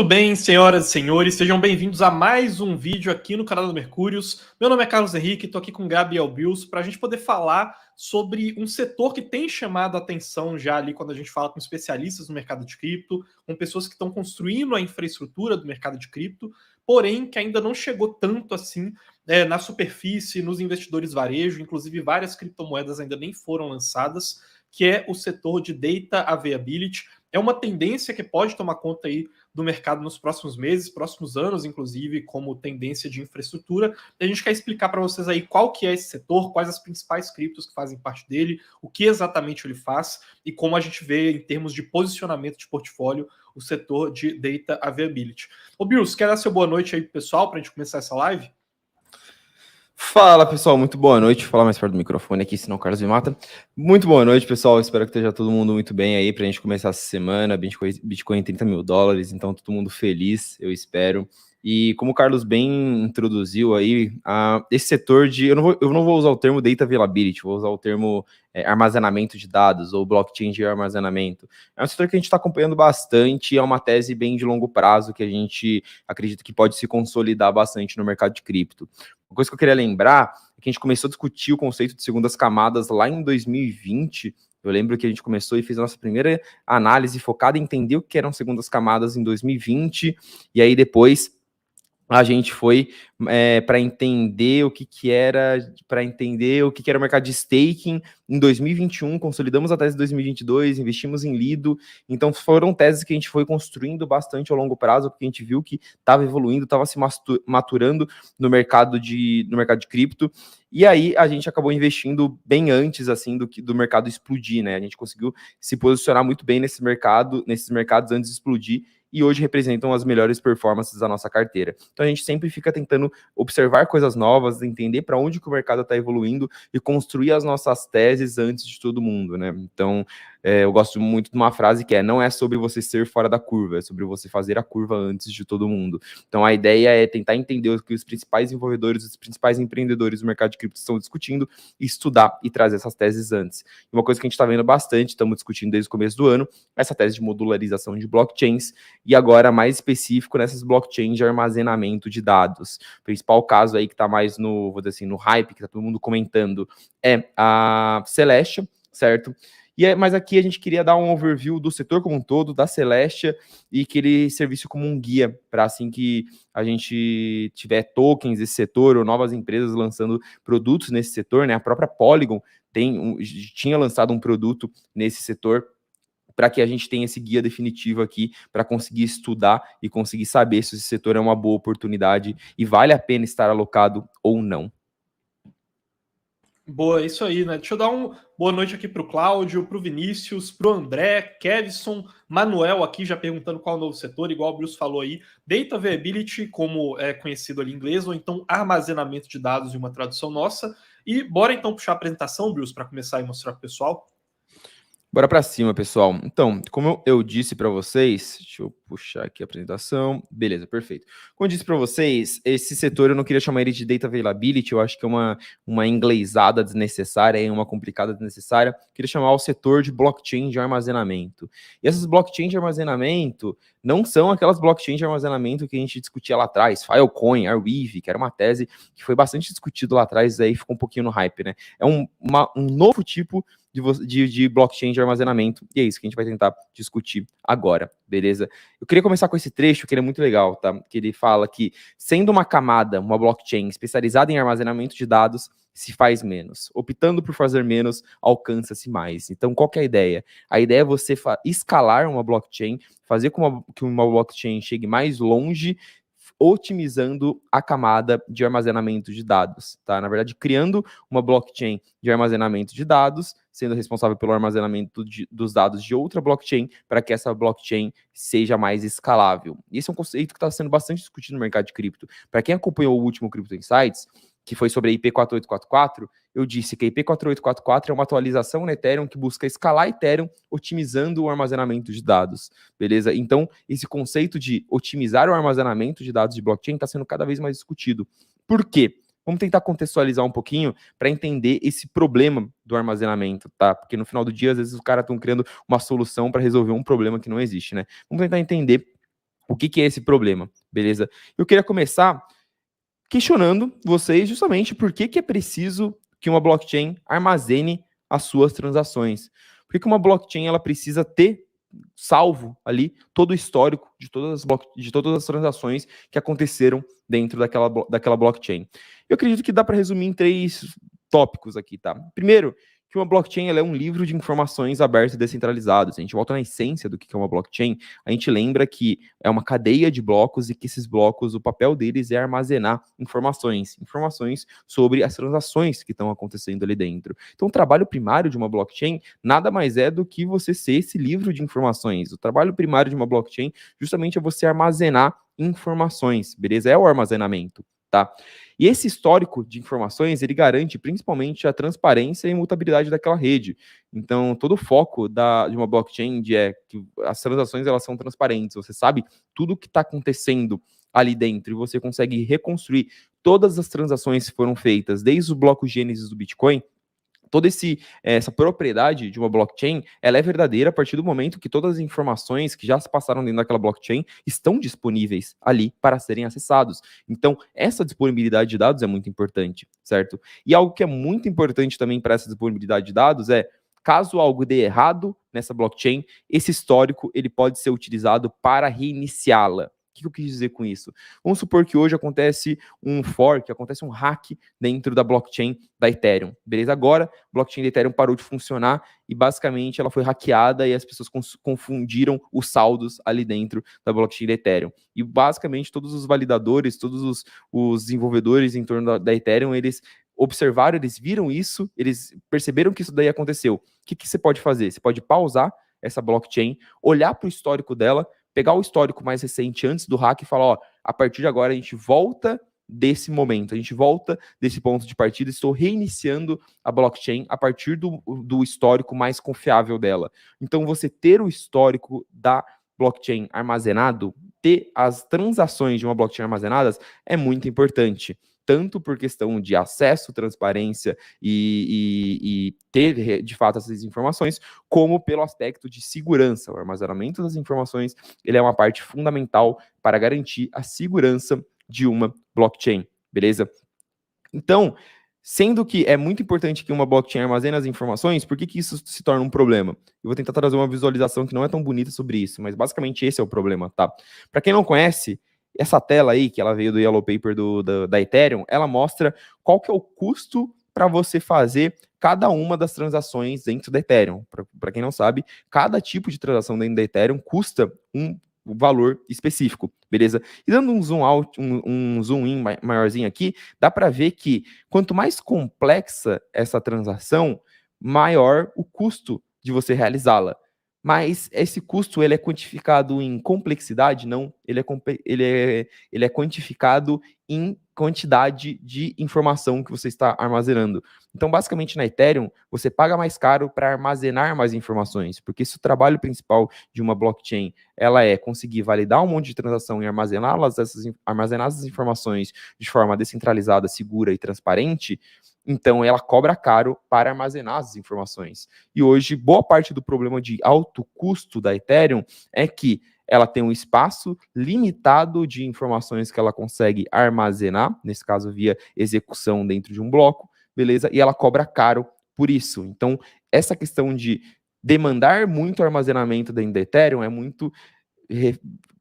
Muito bem, senhoras e senhores, sejam bem-vindos a mais um vídeo aqui no canal do Mercúrios. Meu nome é Carlos Henrique, estou aqui com o Gabriel Bills para a gente poder falar sobre um setor que tem chamado a atenção já ali quando a gente fala com especialistas no mercado de cripto, com pessoas que estão construindo a infraestrutura do mercado de cripto, porém que ainda não chegou tanto assim na superfície, nos investidores varejo, inclusive várias criptomoedas ainda nem foram lançadas, que é o setor de Data Availability. É uma tendência que pode tomar conta aí do mercado nos próximos meses, próximos anos, inclusive, como tendência de infraestrutura. A gente quer explicar para vocês aí qual que é esse setor, quais as principais criptos que fazem parte dele, o que exatamente ele faz e como a gente vê em termos de posicionamento de portfólio o setor de Data Availability. Ô Bills, quer dar seu boa noite aí pro pessoal para a gente começar essa live? Fala pessoal, muito boa noite. Vou falar mais perto do microfone aqui, senão o Carlos me mata. Muito boa noite, pessoal. Espero que esteja todo mundo muito bem aí pra gente começar essa semana. Bitcoin $30 mil, então todo mundo feliz, eu espero. E como o Carlos bem introduziu aí, esse setor de... Eu não vou usar o termo Data Availability, vou usar o termo armazenamento de dados ou blockchain de armazenamento. É um setor que a gente está acompanhando bastante, é uma tese bem de longo prazo que a gente acredita que pode se consolidar bastante no mercado de cripto. Uma coisa que eu queria lembrar é que a gente começou a discutir o conceito de segundas camadas lá em 2020. Eu lembro que a gente começou e fez a nossa primeira análise focada em entender o que eram segundas camadas em 2020, e aí depois a gente foi para entender o que era, o mercado de staking em 2021, consolidamos a tese de 2022, investimos em Lido, então foram teses que a gente foi construindo bastante ao longo prazo, porque a gente viu que estava evoluindo, estava se maturando no mercado de cripto, e aí a gente acabou investindo bem antes assim do mercado explodir, né? A gente conseguiu se posicionar muito bem nesses mercados antes de explodir, e hoje representam as melhores performances da nossa carteira. Então a gente sempre fica tentando observar coisas novas, entender para onde que o mercado está evoluindo e construir as nossas teses antes de todo mundo, né? Então eu gosto muito de uma frase que não é sobre você ser fora da curva, é sobre você fazer a curva antes de todo mundo. Então a ideia é tentar entender o que os principais desenvolvedores, os principais empreendedores do mercado de cripto estão discutindo, estudar e trazer essas teses antes. E uma coisa que a gente está vendo bastante, estamos discutindo desde o começo do ano, essa tese de modularização de blockchains, e agora mais específico nessas blockchains de armazenamento de dados. O principal caso aí que está mais no, vou dizer assim, no hype, que está todo mundo comentando, é a Celestia, certo? Mas aqui a gente queria dar um overview do setor como um todo, da Celestia, e que ele servisse como um guia para assim que a gente tiver tokens desse setor ou novas empresas lançando produtos nesse setor, né? A própria Polygon tinha lançado um produto nesse setor, para que a gente tenha esse guia definitivo aqui, para conseguir estudar e conseguir saber se esse setor é uma boa oportunidade e vale a pena estar alocado ou não. Boa, é isso aí, né? Deixa eu dar uma boa noite aqui para o Cláudio, para o Vinícius, para o André, Kevson, Manuel aqui já perguntando qual é o novo setor, igual o Bruce falou aí. Data Availability, como é conhecido ali em inglês, ou então armazenamento de dados em uma tradução nossa. E bora então puxar a apresentação, Bruce, para começar e mostrar para o pessoal. Bora para cima, pessoal. Então, como eu disse para vocês, deixa eu puxar aqui a apresentação. Beleza, perfeito. Como eu disse para vocês, esse setor eu não queria chamar ele de Data Availability, eu acho que é uma inglesada desnecessária, uma complicada desnecessária. Eu queria chamar o setor de blockchain de armazenamento. E essas blockchains de armazenamento não são aquelas blockchains de armazenamento que a gente discutia lá atrás, Filecoin, Arweave, que era uma tese que foi bastante discutido lá atrás, aí ficou um pouquinho no hype, né? É um novo tipo de blockchain de armazenamento, e é isso que a gente vai tentar discutir agora, beleza? Eu queria começar com esse trecho, que ele é muito legal, tá? Que ele fala que, sendo uma camada, uma blockchain especializada em armazenamento de dados, se faz menos. Optando por fazer menos, alcança-se mais. Então, qual que é a ideia? A ideia é você escalar uma blockchain, fazer com que uma blockchain chegue mais longe, otimizando a camada de armazenamento de dados, tá? Na verdade, criando uma blockchain de armazenamento de dados, sendo responsável pelo armazenamento dos dados de outra blockchain, para que essa blockchain seja mais escalável. Esse é um conceito que está sendo bastante discutido no mercado de cripto. Para quem acompanhou o último Crypto Insights, que foi sobre a IP 4844, eu disse que a IP 4844 é uma atualização no Ethereum que busca escalar Ethereum otimizando o armazenamento de dados, beleza? Então, esse conceito de otimizar o armazenamento de dados de blockchain está sendo cada vez mais discutido. Por quê? Vamos tentar contextualizar um pouquinho para entender esse problema do armazenamento, tá? Porque no final do dia, às vezes, os caras estão criando uma solução para resolver um problema que não existe, né? Vamos tentar entender O que é esse problema, beleza? Eu queria começar questionando vocês justamente por que é preciso que uma blockchain armazene as suas transações. Por que uma blockchain ela precisa ter salvo ali todo o histórico de todas as transações que aconteceram dentro daquela blockchain. Eu acredito que dá para resumir em 3 tópicos aqui, tá? Primeiro, que uma blockchain ela é um livro de informações aberto e descentralizado. Se a gente volta na essência do que é uma blockchain, a gente lembra que é uma cadeia de blocos e que esses blocos, o papel deles é armazenar informações sobre as transações que estão acontecendo ali dentro. Então, o trabalho primário de uma blockchain nada mais é do que você ser esse livro de informações. O trabalho primário de uma blockchain justamente é você armazenar informações, beleza? É o armazenamento, tá? E esse histórico de informações, ele garante principalmente a transparência e imutabilidade daquela rede. Então, todo o foco de uma blockchain é que as transações elas são transparentes, você sabe tudo o que está acontecendo ali dentro e você consegue reconstruir todas as transações que foram feitas desde o bloco Gênesis do Bitcoin. Toda essa propriedade de uma blockchain, ela é verdadeira a partir do momento que todas as informações que já se passaram dentro daquela blockchain estão disponíveis ali para serem acessados. Então, essa disponibilidade de dados é muito importante, certo? E algo que é muito importante também para essa disponibilidade de dados é, caso algo dê errado nessa blockchain, esse histórico ele pode ser utilizado para reiniciá-la. O que eu quis dizer com isso? Vamos supor que hoje acontece um fork, acontece um hack dentro da blockchain da Ethereum, beleza? Agora, a blockchain da Ethereum parou de funcionar e basicamente ela foi hackeada e as pessoas confundiram os saldos ali dentro da blockchain da Ethereum. E basicamente todos os validadores, todos os desenvolvedores em torno da Ethereum, eles observaram, eles viram isso, eles perceberam que isso daí aconteceu. O que você pode fazer? Você pode pausar essa blockchain, olhar para o histórico dela, pegar o histórico mais recente antes do hack e falar, ó, a partir de agora a gente volta desse momento, a gente volta desse ponto de partida, estou reiniciando a blockchain a partir do histórico mais confiável dela. Então, você ter o histórico da blockchain armazenado, ter as transações de uma blockchain armazenadas é muito importante. Tanto por questão de acesso, transparência e ter, de fato, essas informações, como pelo aspecto de segurança. O armazenamento das informações ele é uma parte fundamental para garantir a segurança de uma blockchain, beleza? Então, sendo que é muito importante que uma blockchain armazene as informações, por que isso se torna um problema? Eu vou tentar trazer uma visualização que não é tão bonita sobre isso, mas basicamente esse é o problema, tá? Para quem não conhece, essa tela aí, que ela veio do Yellow Paper da Ethereum, ela mostra qual que é o custo para você fazer cada uma das transações dentro da Ethereum. Para quem não sabe, cada tipo de transação dentro da Ethereum custa um valor específico, beleza? E dando um zoom out, um zoom in maiorzinho aqui, dá para ver que quanto mais complexa essa transação, maior o custo de você realizá-la. Mas esse custo ele é quantificado em complexidade? Não, ele é quantificado em quantidade de informação que você está armazenando. Então, basicamente, na Ethereum, você paga mais caro para armazenar mais informações, porque se o trabalho principal de uma blockchain ela é conseguir validar um monte de transação e armazenar essas informações de forma descentralizada, segura e transparente, então ela cobra caro para armazenar as informações. E hoje, boa parte do problema de alto custo da Ethereum é que ela tem um espaço limitado de informações que ela consegue armazenar, nesse caso via execução dentro de um bloco, beleza? E ela cobra caro por isso. Então, essa questão de demandar muito armazenamento dentro da Ethereum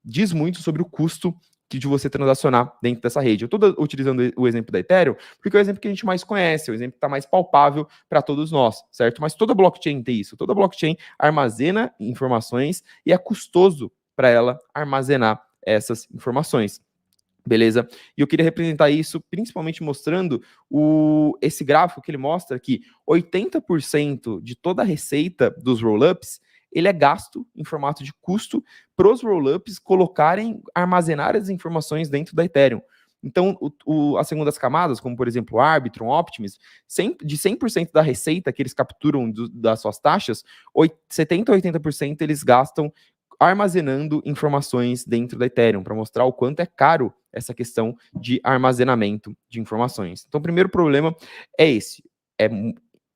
diz muito sobre o custo de você transacionar dentro dessa rede. Eu estou utilizando o exemplo da Ethereum porque é o exemplo que a gente mais conhece, é o exemplo que está mais palpável para todos nós, certo? Mas toda blockchain tem isso, toda blockchain armazena informações e é custoso para ela armazenar essas informações. Beleza? E eu queria representar isso principalmente mostrando esse gráfico que ele mostra que 80% de toda a receita dos rollups ele é gasto em formato de custo para os rollups armazenar as informações dentro da Ethereum. Então, as segundas camadas, como por exemplo o Arbitrum, Optimus, de 100% da receita que eles capturam das suas taxas, 70% a 80% eles gastam armazenando informações dentro da Ethereum, para mostrar o quanto é caro essa questão de armazenamento de informações. Então, o primeiro problema é esse. É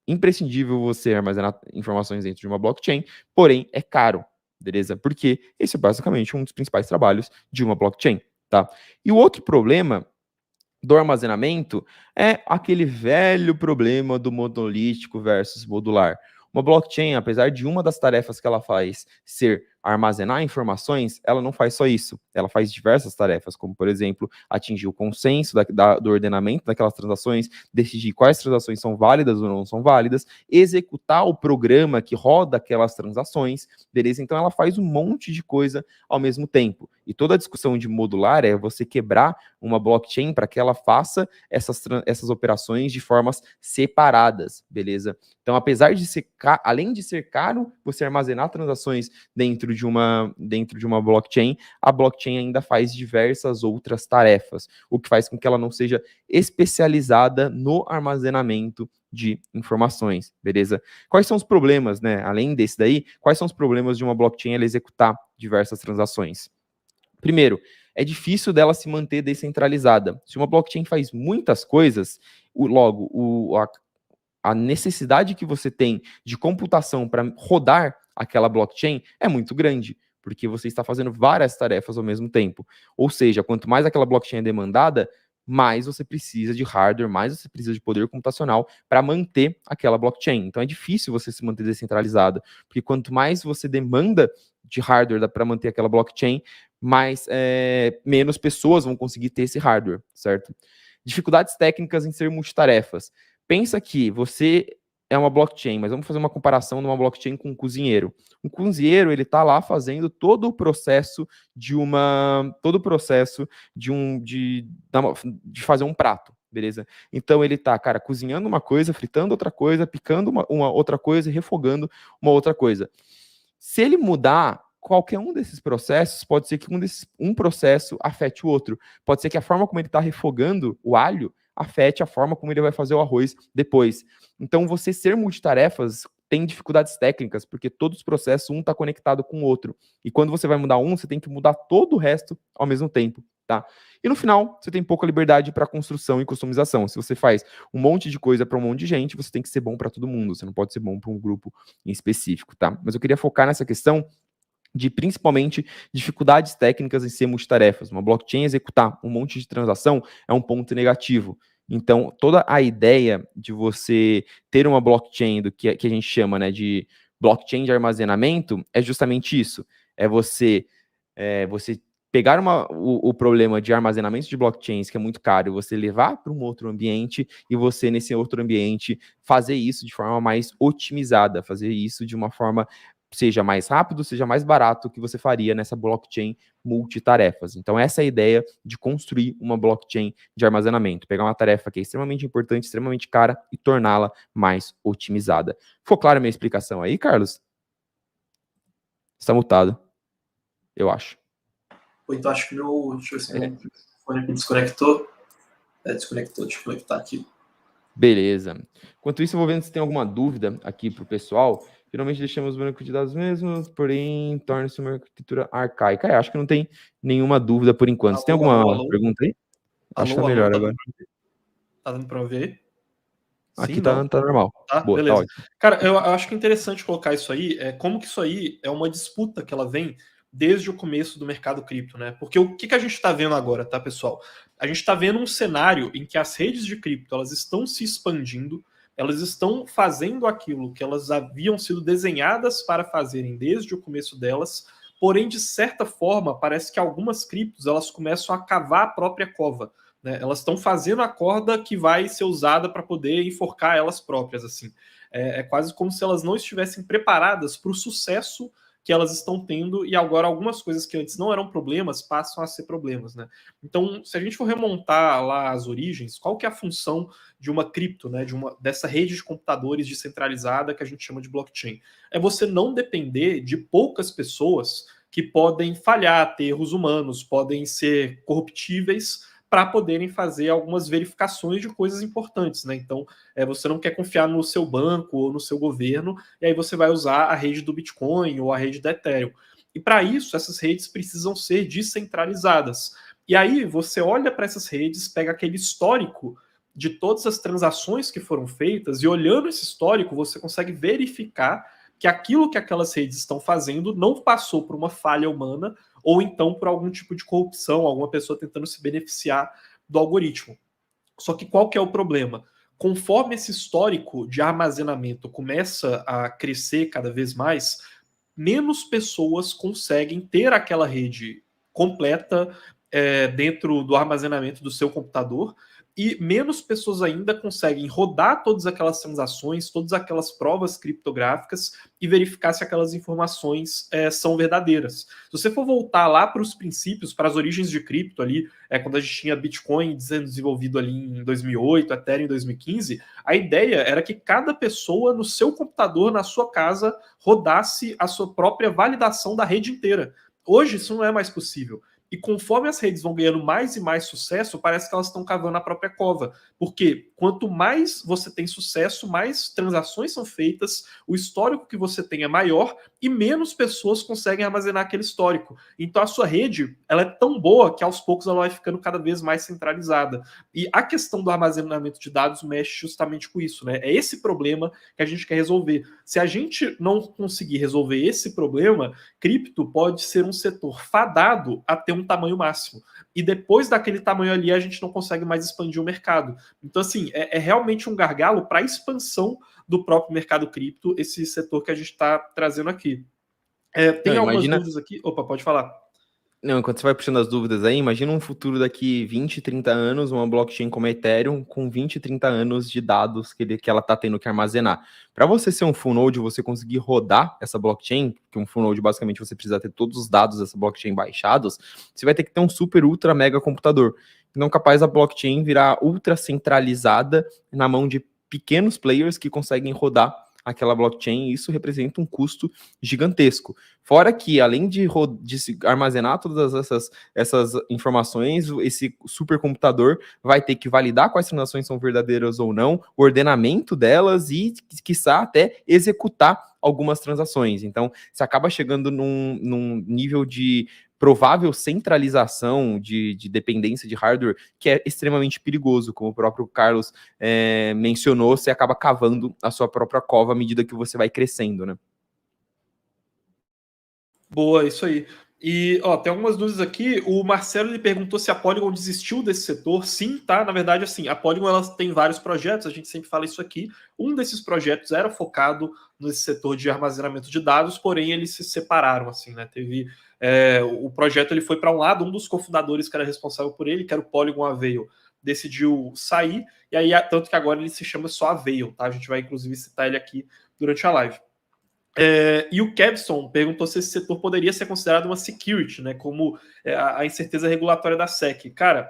imprescindível você armazenar informações dentro de uma blockchain, porém é caro, beleza? Porque esse é basicamente um dos principais trabalhos de uma blockchain, tá? E o outro problema do armazenamento é aquele velho problema do monolítico versus modular. Uma blockchain, apesar de uma das tarefas que ela faz ser armazenar informações, ela não faz só isso. Ela faz diversas tarefas, como, por exemplo, atingir o consenso do ordenamento daquelas transações, decidir quais transações são válidas ou não são válidas, executar o programa que roda aquelas transações, beleza? Então, ela faz um monte de coisa ao mesmo tempo. E toda a discussão de modular é você quebrar uma blockchain para que ela faça essas operações de formas separadas, beleza? Então, apesar de ser, além de ser caro você armazenar transações dentro de uma blockchain, a blockchain ainda faz diversas outras tarefas, o que faz com que ela não seja especializada no armazenamento de informações, beleza? Quais são os problemas, né? Além desse daí, quais são os problemas de uma blockchain ela executar diversas transações? Primeiro, é difícil dela se manter descentralizada. Se uma blockchain faz muitas coisas, a necessidade que você tem de computação para rodar aquela blockchain é muito grande, porque você está fazendo várias tarefas ao mesmo tempo. Ou seja, quanto mais aquela blockchain é demandada, mais você precisa de hardware, mais você precisa de poder computacional para manter aquela blockchain. Então é difícil você se manter descentralizado, porque quanto mais você demanda de hardware para manter aquela blockchain, menos pessoas vão conseguir ter esse hardware, certo? Dificuldades técnicas em ser multitarefas. Pensa que você é uma blockchain, mas vamos fazer uma comparação de uma blockchain com um cozinheiro. Um cozinheiro, ele está lá fazendo todo o processo de fazer um prato, beleza? Então ele está, cara, cozinhando uma coisa, fritando outra coisa, picando uma outra coisa e refogando uma outra coisa. Se ele mudar qualquer um desses processos, pode ser que um processo afete o outro. Pode ser que a forma como ele está refogando o alho afete a forma como ele vai fazer o arroz depois. Então, você ser multitarefas tem dificuldades técnicas, porque todos os processos, um está conectado com o outro. E quando você vai mudar um, você tem que mudar todo o resto ao mesmo tempo, tá? E no final, você tem pouca liberdade para construção e customização. Se você faz um monte de coisa para um monte de gente, você tem que ser bom para todo mundo. Você não pode ser bom para um grupo em específico, tá? Mas eu queria focar nessa questão de principalmente dificuldades técnicas em ser multitarefas. Uma blockchain executar um monte de transação é um ponto negativo. Então, toda a ideia de você ter uma blockchain do que a gente chama, né, de blockchain de armazenamento é justamente isso. É você pegar o problema de armazenamento de blockchains, que é muito caro, e você levar para um outro ambiente e você, nesse outro ambiente, fazer isso de forma mais otimizada, fazer isso de uma forma seja mais rápido, seja mais barato que você faria nessa blockchain multitarefas. Então, essa é a ideia de construir uma blockchain de armazenamento. Pegar uma tarefa que é extremamente importante, extremamente cara e torná-la mais otimizada. Ficou clara a minha explicação aí, Carlos? Está mutado, eu acho. Então, acho que deixa eu ver se meu fone aqui desconectou. Desconectou, deixa eu conectar aqui. Beleza. Enquanto isso, eu vou vendo se tem alguma dúvida aqui para o pessoal. Geralmente deixamos o banco de dados mesmos, porém torna-se uma arquitetura arcaica. Acho que não tem nenhuma dúvida por enquanto. Você tem alguma pergunta aí? Acho que tá melhor agora. Tá dando para ver? Aqui tá normal. Tá, boa, beleza. Tá, cara, eu acho que é interessante colocar isso aí, como que isso aí é uma disputa que ela vem desde o começo do mercado cripto, né? Porque o que a gente está vendo agora, tá, pessoal? A gente está vendo um cenário em que as redes de cripto elas estão se expandindo, elas estão fazendo aquilo que elas haviam sido desenhadas para fazerem desde o começo delas, porém, de certa forma, parece que algumas criptos elas começam a cavar a própria cova. Né? Elas estão fazendo a corda que vai ser usada para poder enforcar elas próprias. Assim. É quase como se elas não estivessem preparadas para o sucesso que elas estão tendo, e agora algumas coisas que antes não eram problemas passam a ser problemas, né? Então, se a gente for remontar lá as origens, qual que é a função de uma cripto, né? Dessa rede de computadores descentralizada que a gente chama de blockchain? É você não depender de poucas pessoas que podem falhar, ter erros humanos, podem ser corruptíveis, para poderem fazer algumas verificações de coisas importantes, né? Então, você não quer confiar no seu banco ou no seu governo, e aí você vai usar a rede do Bitcoin ou a rede da Ethereum. E para isso, essas redes precisam ser descentralizadas. E aí você olha para essas redes, pega aquele histórico de todas as transações que foram feitas, e olhando esse histórico, você consegue verificar que aquilo que aquelas redes estão fazendo não passou por uma falha humana ou então por algum tipo de corrupção, alguma pessoa tentando se beneficiar do algoritmo. Só que qual que é o problema? Conforme esse histórico de armazenamento começa a crescer cada vez mais, menos pessoas conseguem ter aquela rede completa dentro do armazenamento do seu computador, e menos pessoas ainda conseguem rodar todas aquelas transações, todas aquelas provas criptográficas e verificar se aquelas informações são verdadeiras. Se você for voltar lá para os princípios, para as origens de cripto ali, quando a gente tinha Bitcoin sendo desenvolvido ali em 2008, Ethereum em 2015, a ideia era que cada pessoa no seu computador, na sua casa, rodasse a sua própria validação da rede inteira. Hoje isso não é mais possível. E conforme as redes vão ganhando mais e mais sucesso, parece que elas estão cavando a própria cova. Porque quanto mais você tem sucesso, mais transações são feitas, o histórico que você tem é maior e menos pessoas conseguem armazenar aquele histórico. Então a sua rede ela é tão boa que aos poucos ela vai ficando cada vez mais centralizada. E a questão do armazenamento de dados mexe justamente com isso, né? É esse problema que a gente quer resolver. Se a gente não conseguir resolver esse problema, cripto pode ser um setor fadado a ter um tamanho máximo. E depois daquele tamanho ali, a gente não consegue mais expandir o mercado. Então, assim, é realmente um gargalo para a expansão do próprio mercado cripto, esse setor que a gente está trazendo aqui. Tem algumas dúvidas aqui. Opa, pode falar. Não, enquanto você vai puxando as dúvidas aí, imagina um futuro daqui 20, 30 anos, uma blockchain como a Ethereum, com 20, 30 anos de dados que ela está tendo que armazenar. Para você ser um full node, você conseguir rodar essa blockchain, que um full node basicamente você precisa ter todos os dados dessa blockchain baixados, você vai ter que ter um super, ultra, mega computador. Não capaz da blockchain virar ultra centralizada na mão de pequenos players que conseguem rodar aquela blockchain, e isso representa um custo gigantesco. Fora que, além de armazenar todas essas informações, esse supercomputador vai ter que validar quais transações são verdadeiras ou não, o ordenamento delas e, quiçá, até executar algumas transações. Então, você acaba chegando num nível de provável centralização de dependência de hardware que é extremamente perigoso, como o próprio Carlos mencionou, você acaba cavando a sua própria cova à medida que você vai crescendo, né? Boa, isso aí. E tem algumas dúvidas aqui. O Marcelo ele perguntou se a Polygon desistiu desse setor. Sim, tá? Na verdade, assim, a Polygon ela tem vários projetos, a gente sempre fala isso aqui. Um desses projetos era focado nesse setor de armazenamento de dados, porém eles se separaram, assim, né? Teve o projeto ele foi para um lado, um dos cofundadores que era responsável por ele, que era o Polygon Avail, decidiu sair, e aí tanto que agora ele se chama só Avail, tá? A gente vai inclusive citar ele aqui durante a live. E o Kevson perguntou se esse setor poderia ser considerado uma security, né? Como a incerteza regulatória da SEC. Cara,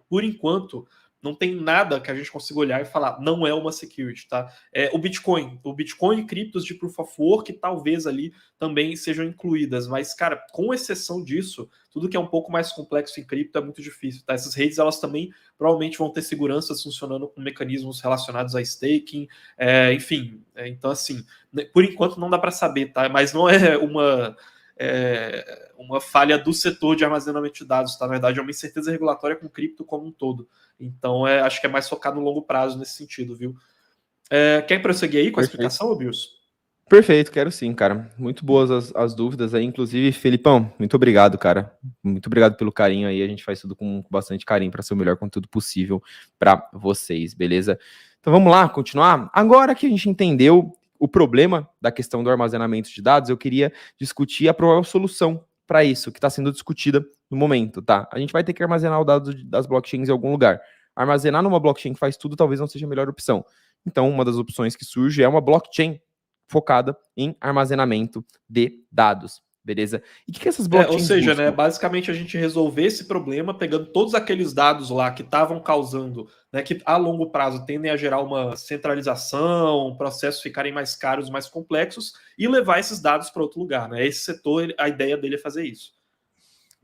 por enquanto, não tem nada que a gente consiga olhar e falar, não é uma security, tá? O Bitcoin e criptos de Proof of Work talvez ali também sejam incluídas, mas, cara, com exceção disso, tudo que é um pouco mais complexo em cripto é muito difícil, tá? Essas redes, elas também provavelmente vão ter seguranças funcionando com mecanismos relacionados a staking, enfim, então, assim, por enquanto não dá para saber, tá? Mas não é uma falha do setor de armazenamento de dados, tá? Na verdade, é uma incerteza regulatória com cripto como um todo. Então, acho que é mais focado no longo prazo nesse sentido, viu? Quer prosseguir aí com a explicação, Bills? Perfeito, quero sim, cara. Muito boas as dúvidas aí. Inclusive, Felipão, muito obrigado, cara. Muito obrigado pelo carinho aí. A gente faz tudo com bastante carinho para ser o melhor conteúdo possível para vocês, beleza? Então vamos lá, continuar? Agora que a gente entendeu o problema da questão do armazenamento de dados, eu queria discutir a provável solução para isso, que está sendo discutida no momento, tá? A gente vai ter que armazenar o dado das blockchains em algum lugar. Armazenar numa blockchain que faz tudo talvez não seja a melhor opção. Então, uma das opções que surge é uma blockchain focada em armazenamento de dados, beleza? E o que essas blockchains ou seja, buscam? né, basicamente a gente resolver esse problema pegando todos aqueles dados lá que estavam causando, né, que a longo prazo tendem a gerar uma centralização, processos ficarem mais caros, mais complexos, e levar esses dados para outro lugar, né? Esse setor, a ideia dele é fazer isso.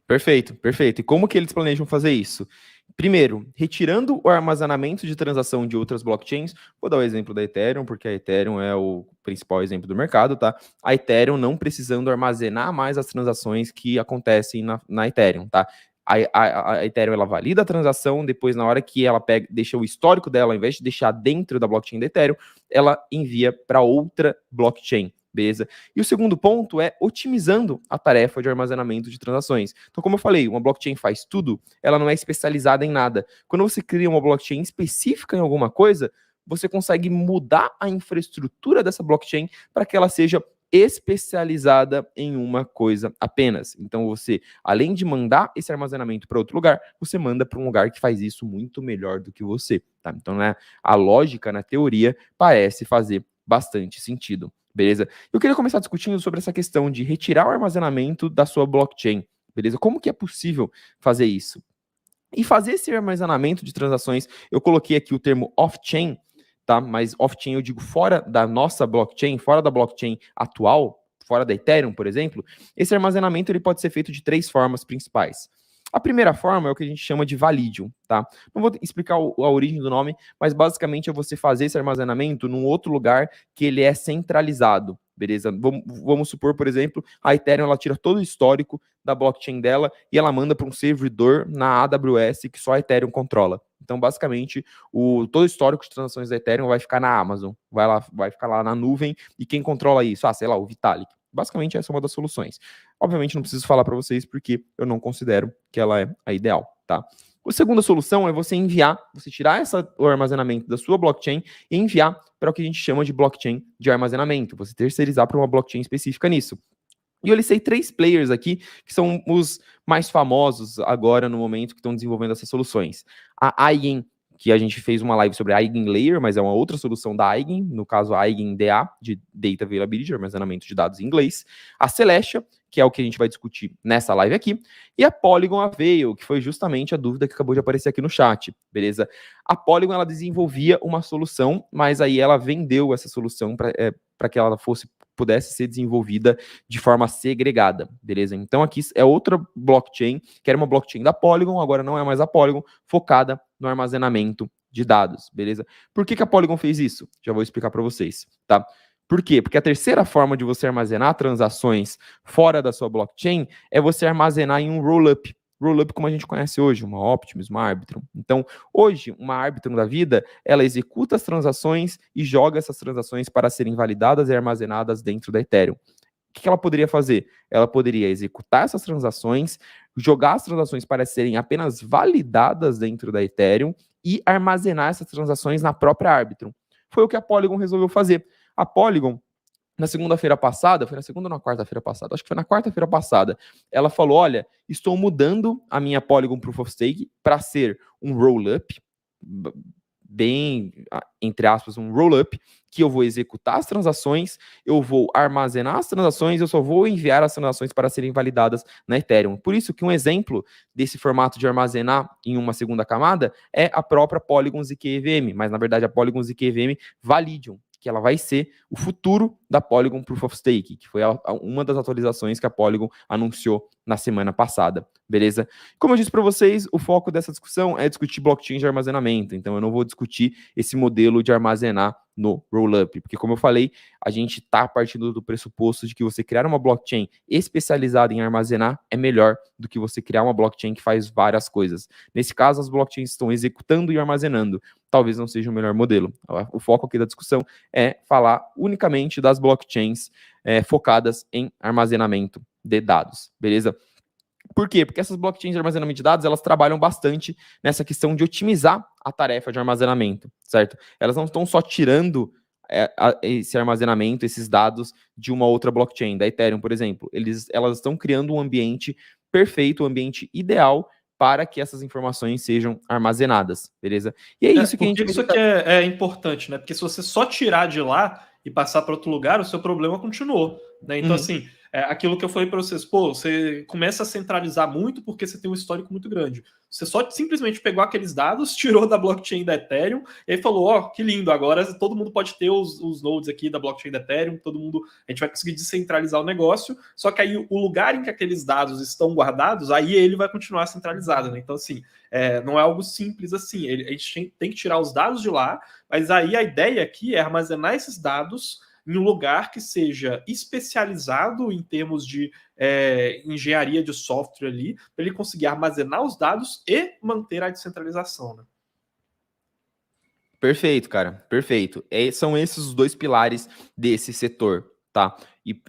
Perfeito, perfeito. E como que eles planejam fazer isso? Primeiro, retirando o armazenamento de transação de outras blockchains, vou dar o exemplo da Ethereum, porque a Ethereum é o principal exemplo do mercado, tá? A Ethereum não precisando armazenar mais as transações que acontecem na Ethereum, tá? A Ethereum, ela valida a transação, depois na hora que ela deixa o histórico dela, ao invés de deixar dentro da blockchain da Ethereum, ela envia para outra blockchain, beleza? E o segundo ponto é otimizando a tarefa de armazenamento de transações. Então, como eu falei, uma blockchain faz tudo, ela não é especializada em nada. Quando você cria uma blockchain específica em alguma coisa, você consegue mudar a infraestrutura dessa blockchain para que ela seja especializada em uma coisa apenas. Então, você, além de mandar esse armazenamento para outro lugar, você manda para um lugar que faz isso muito melhor do que você. Tá? Então, né, a lógica, na teoria, parece fazer bastante sentido. Beleza? Eu queria começar discutindo sobre essa questão de retirar o armazenamento da sua blockchain. Beleza? Como que é possível fazer isso? E fazer esse armazenamento de transações, eu coloquei aqui o termo off-chain, tá? Mas off-chain eu digo fora da nossa blockchain, fora da blockchain atual, fora da Ethereum, por exemplo. Esse armazenamento ele pode ser feito de 3 formas principais. A primeira forma é o que a gente chama de Validium, tá? Não vou explicar a origem do nome, mas basicamente é você fazer esse armazenamento num outro lugar que ele é centralizado, beleza? Vamos supor, por exemplo, a Ethereum ela tira todo o histórico da blockchain dela e ela manda para um servidor na AWS que só a Ethereum controla. Então, basicamente, todo o histórico de transações da Ethereum vai ficar na Amazon, vai ficar lá na nuvem, e quem controla isso? Sei lá, o Vitalik. Basicamente, essa é uma das soluções. Obviamente, não preciso falar para vocês porque eu não considero que ela é a ideal, tá? A segunda solução é você tirar o armazenamento da sua blockchain e enviar para o que a gente chama de blockchain de armazenamento, você terceirizar para uma blockchain específica nisso. E eu listei 3 players aqui, que são os mais famosos agora no momento que estão desenvolvendo essas soluções. A Eigen, que a gente fez uma live sobre a EigenLayer, mas é uma outra solução da Eigen, no caso a EigenDA, de Data Availability, armazenamento de dados em inglês. A Celestia, que é o que a gente vai discutir nessa live aqui. E a Polygon Avail, que foi justamente a dúvida que acabou de aparecer aqui no chat, beleza? A Polygon, ela desenvolvia uma solução, mas aí ela vendeu essa solução para que ela pudesse ser desenvolvida de forma segregada, beleza? Então aqui é outra blockchain, que era uma blockchain da Polygon, agora não é mais a Polygon, focada no armazenamento de dados, beleza? Por que a Polygon fez isso? Já vou explicar para vocês, tá? Por quê? Porque a terceira forma de você armazenar transações fora da sua blockchain é você armazenar em um rollup. Rollup como a gente conhece hoje, uma Optimus, uma Arbitrum. Então, hoje, uma Arbitrum da vida, ela executa as transações e joga essas transações para serem validadas e armazenadas dentro da Ethereum. O que ela poderia fazer? Ela poderia executar essas transações, jogar as transações para serem apenas validadas dentro da Ethereum e armazenar essas transações na própria Arbitrum. Foi o que a Polygon resolveu fazer. A Polygon, na segunda-feira passada, foi na segunda ou na quarta-feira passada? Acho que foi na quarta-feira passada. Ela falou, olha, estou mudando a minha Polygon Proof of Stake para ser um roll-up, bem, entre aspas, um roll-up, que eu vou executar as transações, eu vou armazenar as transações, eu só vou enviar as transações para serem validadas na Ethereum. Por isso que um exemplo desse formato de armazenar em uma segunda camada é a própria Polygon ZK EVM, mas na verdade a Polygon ZK EVM Validium, que ela vai ser o futuro da Polygon Proof of Stake, que foi uma das atualizações que a Polygon anunciou na semana passada, beleza? Como eu disse para vocês, o foco dessa discussão é discutir blockchain de armazenamento, então eu não vou discutir esse modelo de armazenar no rollup, porque como eu falei, a gente está partindo do pressuposto de que você criar uma blockchain especializada em armazenar é melhor do que você criar uma blockchain que faz várias coisas. Nesse caso, as blockchains estão executando e armazenando, talvez não seja o melhor modelo. O foco aqui da discussão é falar unicamente das blockchains focadas em armazenamento de dados, beleza? Por quê? Porque essas blockchains de armazenamento de dados, elas trabalham bastante nessa questão de otimizar a tarefa de armazenamento, certo? Elas não estão só tirando esse armazenamento, esses dados de uma outra blockchain, da Ethereum, por exemplo. Elas estão criando um ambiente perfeito, um ambiente ideal para que essas informações sejam armazenadas, beleza? E é isso que a gente... Isso aqui é importante, né? Porque se você só tirar de lá e passar para outro lugar, o seu problema continuou, né? Então, assim, aquilo que eu falei para vocês, você começa a centralizar muito porque você tem um histórico muito grande. Você só simplesmente pegou aqueles dados, tirou da blockchain da Ethereum e aí falou, que lindo, agora todo mundo pode ter os nodes aqui da blockchain da Ethereum, a gente vai conseguir descentralizar o negócio, só que aí o lugar em que aqueles dados estão guardados, aí ele vai continuar centralizado, né? Então, assim, não é algo simples assim, a gente tem que tirar os dados de lá, mas aí a ideia aqui é armazenar esses dados em um lugar que seja especializado em termos de engenharia de software ali, para ele conseguir armazenar os dados e manter a descentralização, né? Perfeito, cara, perfeito. São esses os 2 pilares desse setor, tá? E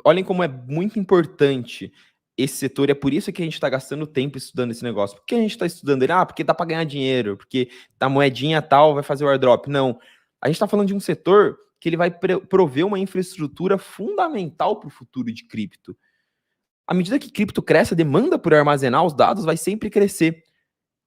olhem como é muito importante esse setor, e é por isso que a gente está gastando tempo estudando esse negócio. Por que a gente está estudando ele? Ah, porque dá para ganhar dinheiro, porque a moedinha tal vai fazer o airdrop. Não. A gente está falando de um setor que ele vai prover uma infraestrutura fundamental para o futuro de cripto. À medida que cripto cresce, a demanda por armazenar os dados vai sempre crescer.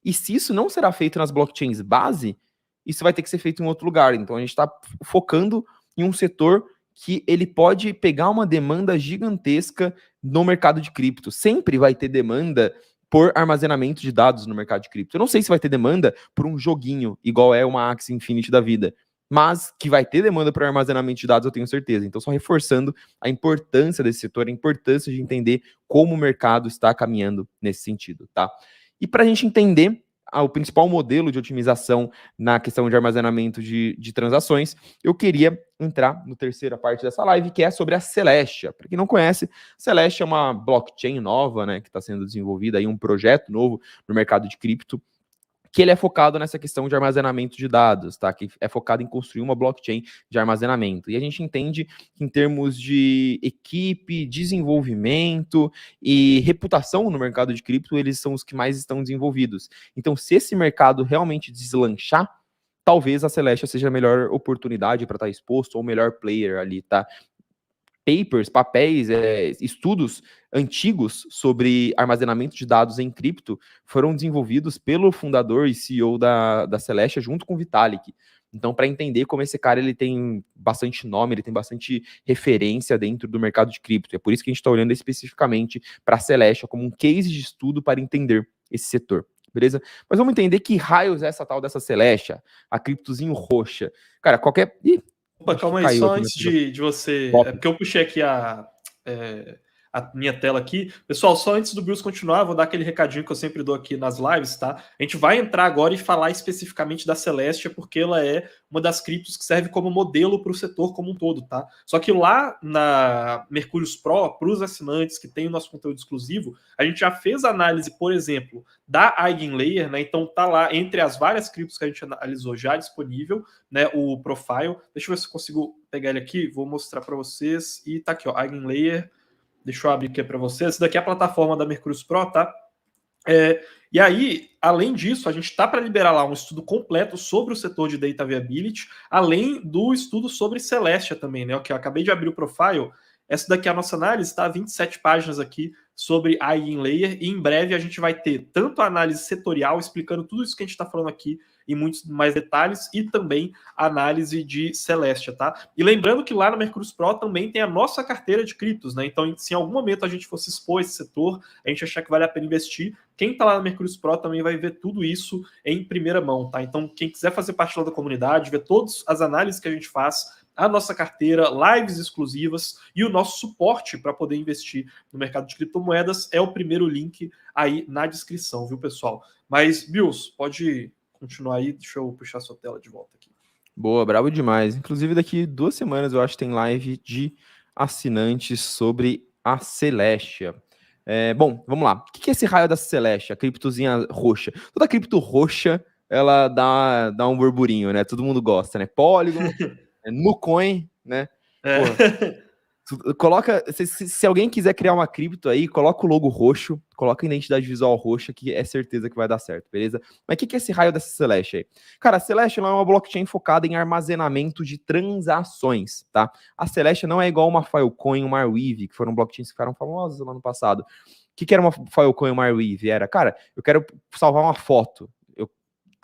E se isso não será feito nas blockchains base, isso vai ter que ser feito em outro lugar. Então a gente está focando em um setor que ele pode pegar uma demanda gigantesca no mercado de cripto. Sempre vai ter demanda por armazenamento de dados no mercado de cripto. Eu não sei se vai ter demanda por um joguinho, igual é uma Axie Infinity da vida, mas que vai ter demanda por armazenamento de dados, eu tenho certeza. Então, só reforçando a importância desse setor, a importância de entender como o mercado está caminhando nesse sentido, tá? E para a gente entender o principal modelo de otimização na questão de armazenamento de transações, eu queria entrar na terceira parte dessa live, que é sobre a Celestia. Para quem não conhece, Celestia é uma blockchain nova, né, que está sendo desenvolvida, aí um projeto novo no mercado de cripto, que ele é focado nessa questão de armazenamento de dados, tá? Que é focado em construir uma blockchain de armazenamento. E a gente entende que em termos de equipe, desenvolvimento e reputação no mercado de cripto, eles são os que mais estão desenvolvidos. Então, se esse mercado realmente deslanchar, talvez a Celestia seja a melhor oportunidade para estar exposto, ou o melhor player ali, tá? Papéis, estudos antigos sobre armazenamento de dados em cripto foram desenvolvidos pelo fundador e CEO da Celestia junto com o Vitalik. Então, para entender como esse cara ele tem bastante nome, ele tem bastante referência dentro do mercado de cripto. É por isso que a gente está olhando especificamente para a Celestia como um case de estudo para entender esse setor. Beleza? Mas vamos entender que raios é essa tal dessa Celestia, a criptozinho roxa. Cara, qualquer... Opa, calma aí, só antes de você... É porque eu puxei aqui a minha tela aqui. Pessoal, só antes do Bruce continuar, vou dar aquele recadinho que eu sempre dou aqui nas lives, tá? A gente vai entrar agora e falar especificamente da Celestia, porque ela é uma das criptos que serve como modelo para o setor como um todo, tá? Só que lá na Mercúrios Pro, para os assinantes que tem o nosso conteúdo exclusivo, a gente já fez análise, por exemplo, da Eigenlayer, né? Então tá lá entre as várias criptos que a gente analisou já disponível, né? O profile. Deixa eu ver se eu consigo pegar ele aqui, vou mostrar para vocês. E tá aqui, ó, Eigenlayer. Deixa eu abrir aqui para vocês. Essa daqui é a plataforma da Mercúrios Pro, tá? E aí, além disso, a gente está para liberar lá um estudo completo sobre o setor de Data Viability, além do estudo sobre Celestia também, né? Que eu acabei de abrir o profile. Essa daqui é a nossa análise, tá? 27 páginas aqui sobre a Eigenlayer, e em breve a gente vai ter tanto a análise setorial, explicando tudo isso que a gente está falando aqui em muitos mais detalhes, e também a análise de Celestia, tá? E lembrando que lá no Mercúrios Pro também tem a nossa carteira de criptos, né? Então, se em algum momento a gente fosse expor esse setor, a gente achar que vale a pena investir, quem tá lá no Mercúrios Pro também vai ver tudo isso em primeira mão, tá? Então, quem quiser fazer parte lá da comunidade, ver todas as análises que a gente faz, a nossa carteira, lives exclusivas e o nosso suporte para poder investir no mercado de criptomoedas é o primeiro link aí na descrição, viu, pessoal? Mas, Bills, pode continuar aí, deixa eu puxar sua tela de volta aqui. Boa, brabo demais. Inclusive, daqui 2 semanas eu acho que tem live de assinantes sobre a Celestia. Bom, vamos lá. O que é esse raio da Celestia, a criptozinha roxa? Toda cripto roxa, ela dá um burburinho, né? Todo mundo gosta, né? Polygon, Nucoin, né? Coloca, se alguém quiser criar uma cripto aí, coloca o logo roxo, coloca a identidade visual roxa, que é certeza que vai dar certo, beleza? Mas o que é esse raio dessa Celestia aí? Cara, a Celestia é uma blockchain focada em armazenamento de transações, tá? A Celestia não é igual uma Filecoin, uma Arweave, que foram blockchains que ficaram famosas lá no passado. O que era uma Filecoin, uma Arweave? Era, cara, eu quero salvar uma foto,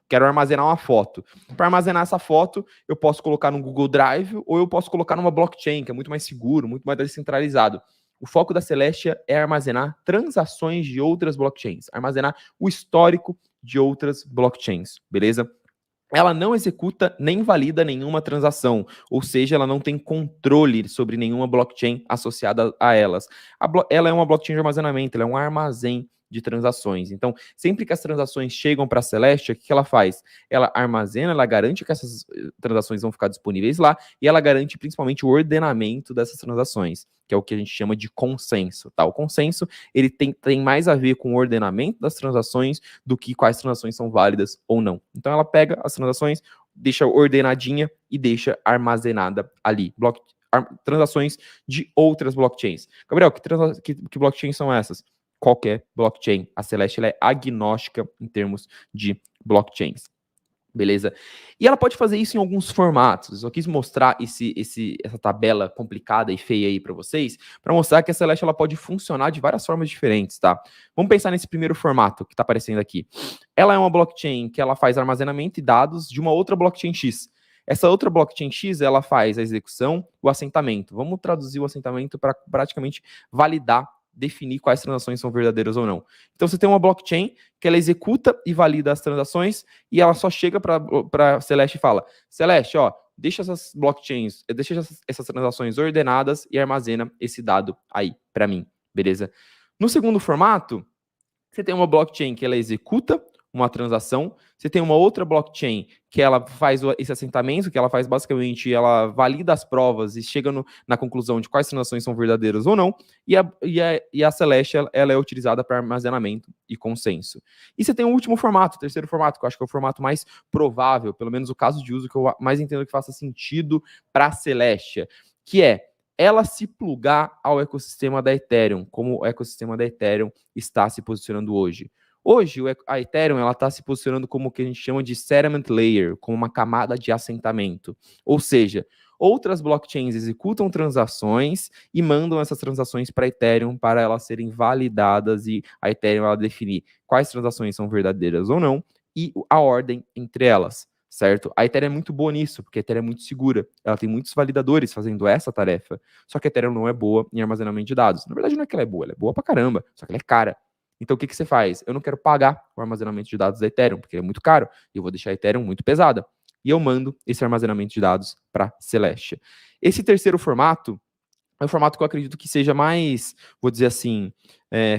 quero armazenar uma foto. Para armazenar essa foto, eu posso colocar no Google Drive ou eu posso colocar numa blockchain, que é muito mais seguro, muito mais descentralizado. O foco da Celestia é armazenar transações de outras blockchains, armazenar o histórico de outras blockchains, beleza? Ela não executa nem valida nenhuma transação, ou seja, ela não tem controle sobre nenhuma blockchain associada a elas. Ela é uma blockchain de armazenamento, ela é um armazém de transações. Então, sempre que as transações chegam para a Celestia, o que ela faz? Ela armazena, ela garante que essas transações vão ficar disponíveis lá, e ela garante principalmente o ordenamento dessas transações, que é o que a gente chama de consenso, tá? O consenso, ele tem mais a ver com o ordenamento das transações do que quais transações são válidas ou não. Então, ela pega as transações, deixa ordenadinha e deixa armazenada ali. transações de outras blockchains. Gabriel, que blockchains são essas? Qualquer blockchain. A Celeste ela é agnóstica em termos de blockchains. Beleza? E ela pode fazer isso em alguns formatos. Eu só quis mostrar essa tabela complicada e feia aí para vocês, para mostrar que a Celeste ela pode funcionar de várias formas diferentes, tá? Vamos pensar nesse primeiro formato que está aparecendo aqui. Ela é uma blockchain que ela faz armazenamento de dados de uma outra blockchain X. Essa outra blockchain X, ela faz a execução, o assentamento. Vamos traduzir o assentamento para praticamente validar, definir quais transações são verdadeiras ou não. Então você tem uma blockchain que ela executa e valida as transações e ela só chega para Celeste e fala: Celeste, ó, deixa essas blockchains, deixa essas transações ordenadas e armazena esse dado aí para mim, beleza? No segundo formato, você tem uma blockchain que ela executa uma transação, você tem uma outra blockchain que ela faz esse assentamento, que ela faz basicamente, ela valida as provas e chega na conclusão de quais transações são verdadeiras ou não, e a Celeste ela é utilizada para armazenamento e consenso. E você tem o último formato, o terceiro formato, que eu acho que é o formato mais provável, pelo menos o caso de uso que eu mais entendo que faça sentido para a Celeste, que é ela se plugar ao ecossistema da Ethereum, como o ecossistema da Ethereum está se posicionando hoje. Hoje, a Ethereum está se posicionando como o que a gente chama de settlement layer, como uma camada de assentamento. Ou seja, outras blockchains executam transações e mandam essas transações para a Ethereum para elas serem validadas e a Ethereum ela definir quais transações são verdadeiras ou não e a ordem entre elas, certo? A Ethereum é muito boa nisso, porque a Ethereum é muito segura. Ela tem muitos validadores fazendo essa tarefa. Só que a Ethereum não é boa em armazenamento de dados. Na verdade, não é que ela é boa pra caramba, só que ela é cara. Então, o que você faz? Eu não quero pagar o armazenamento de dados da Ethereum, porque ele é muito caro, e eu vou deixar a Ethereum muito pesada. E eu mando esse armazenamento de dados para Celeste. Esse terceiro formato é um formato que eu acredito que seja mais, vou dizer assim,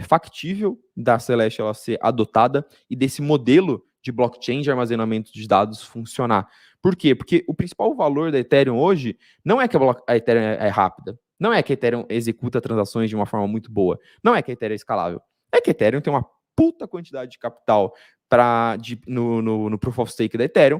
factível da Celeste ela ser adotada e desse modelo de blockchain de armazenamento de dados funcionar. Por quê? Porque o principal valor da Ethereum hoje não é que a Ethereum é rápida, não é que a Ethereum executa transações de uma forma muito boa, não é que a Ethereum é escalável. É que a Ethereum tem uma puta quantidade de capital no Proof of Stake da Ethereum,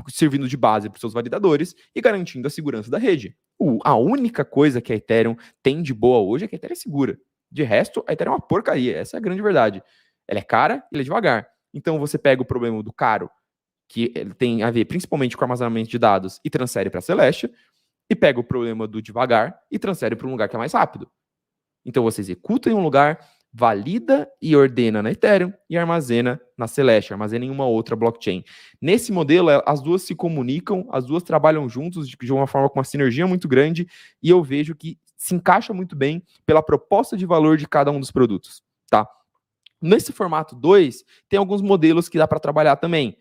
servindo de base para os seus validadores e garantindo a segurança da rede. A única coisa que a Ethereum tem de boa hoje é que a Ethereum é segura. De resto, a Ethereum é uma porcaria. Essa é a grande verdade. Ela é cara e ela é devagar. Então você pega o problema do caro, que tem a ver principalmente com o armazenamento de dados, e transfere para a Celeste, e pega o problema do devagar e transfere para um lugar que é mais rápido. Então você executa em um lugar, valida e ordena na Ethereum e armazena na Celeste, armazena em uma outra blockchain. Nesse modelo, as duas se comunicam, as duas trabalham juntos de uma forma com uma sinergia muito grande, e eu vejo que se encaixa muito bem pela proposta de valor de cada um dos produtos, tá? Nesse formato 2, tem alguns modelos que dá para trabalhar também,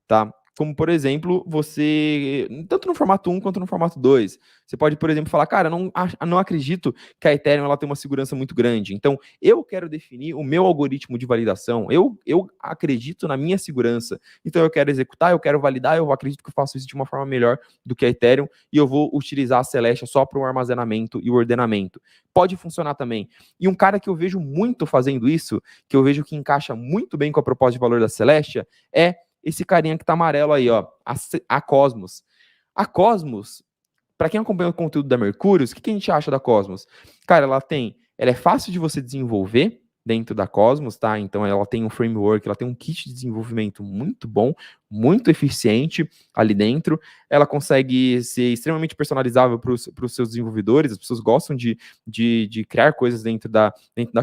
tá? Como, por exemplo, você, tanto no formato 1 quanto no formato 2, você pode, por exemplo, falar, cara, não acredito que a Ethereum ela tem uma segurança muito grande, então eu quero definir o meu algoritmo de validação, eu acredito na minha segurança, então eu quero executar, eu quero validar, eu acredito que eu faço isso de uma forma melhor do que a Ethereum, e eu vou utilizar a Celeste só para o armazenamento e o ordenamento. Pode funcionar também. E um cara que eu vejo muito fazendo isso, que eu vejo que encaixa muito bem com a proposta de valor da Celeste, é esse carinha que tá amarelo aí, ó, a Cosmos. A Cosmos, para quem acompanha o conteúdo da Mercúrios, o que a gente acha da Cosmos? Cara, ela é fácil de você desenvolver dentro da Cosmos, tá? Então ela tem um framework, ela tem um kit de desenvolvimento muito bom, muito eficiente ali dentro. Ela consegue ser extremamente personalizável para os seus desenvolvedores, as pessoas gostam de criar coisas dentro da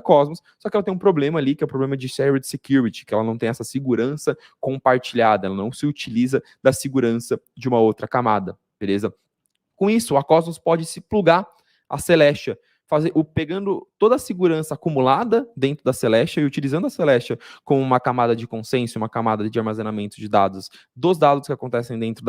Cosmos, só que ela tem um problema ali, que é o problema de shared security, que ela não tem essa segurança compartilhada, ela não se utiliza da segurança de uma outra camada, beleza? Com isso, a Cosmos pode se plugar a Celestia, pegando toda a segurança acumulada dentro da Celestia e utilizando a Celestia como uma camada de consenso, uma camada de armazenamento de dados, dos dados que acontecem dentro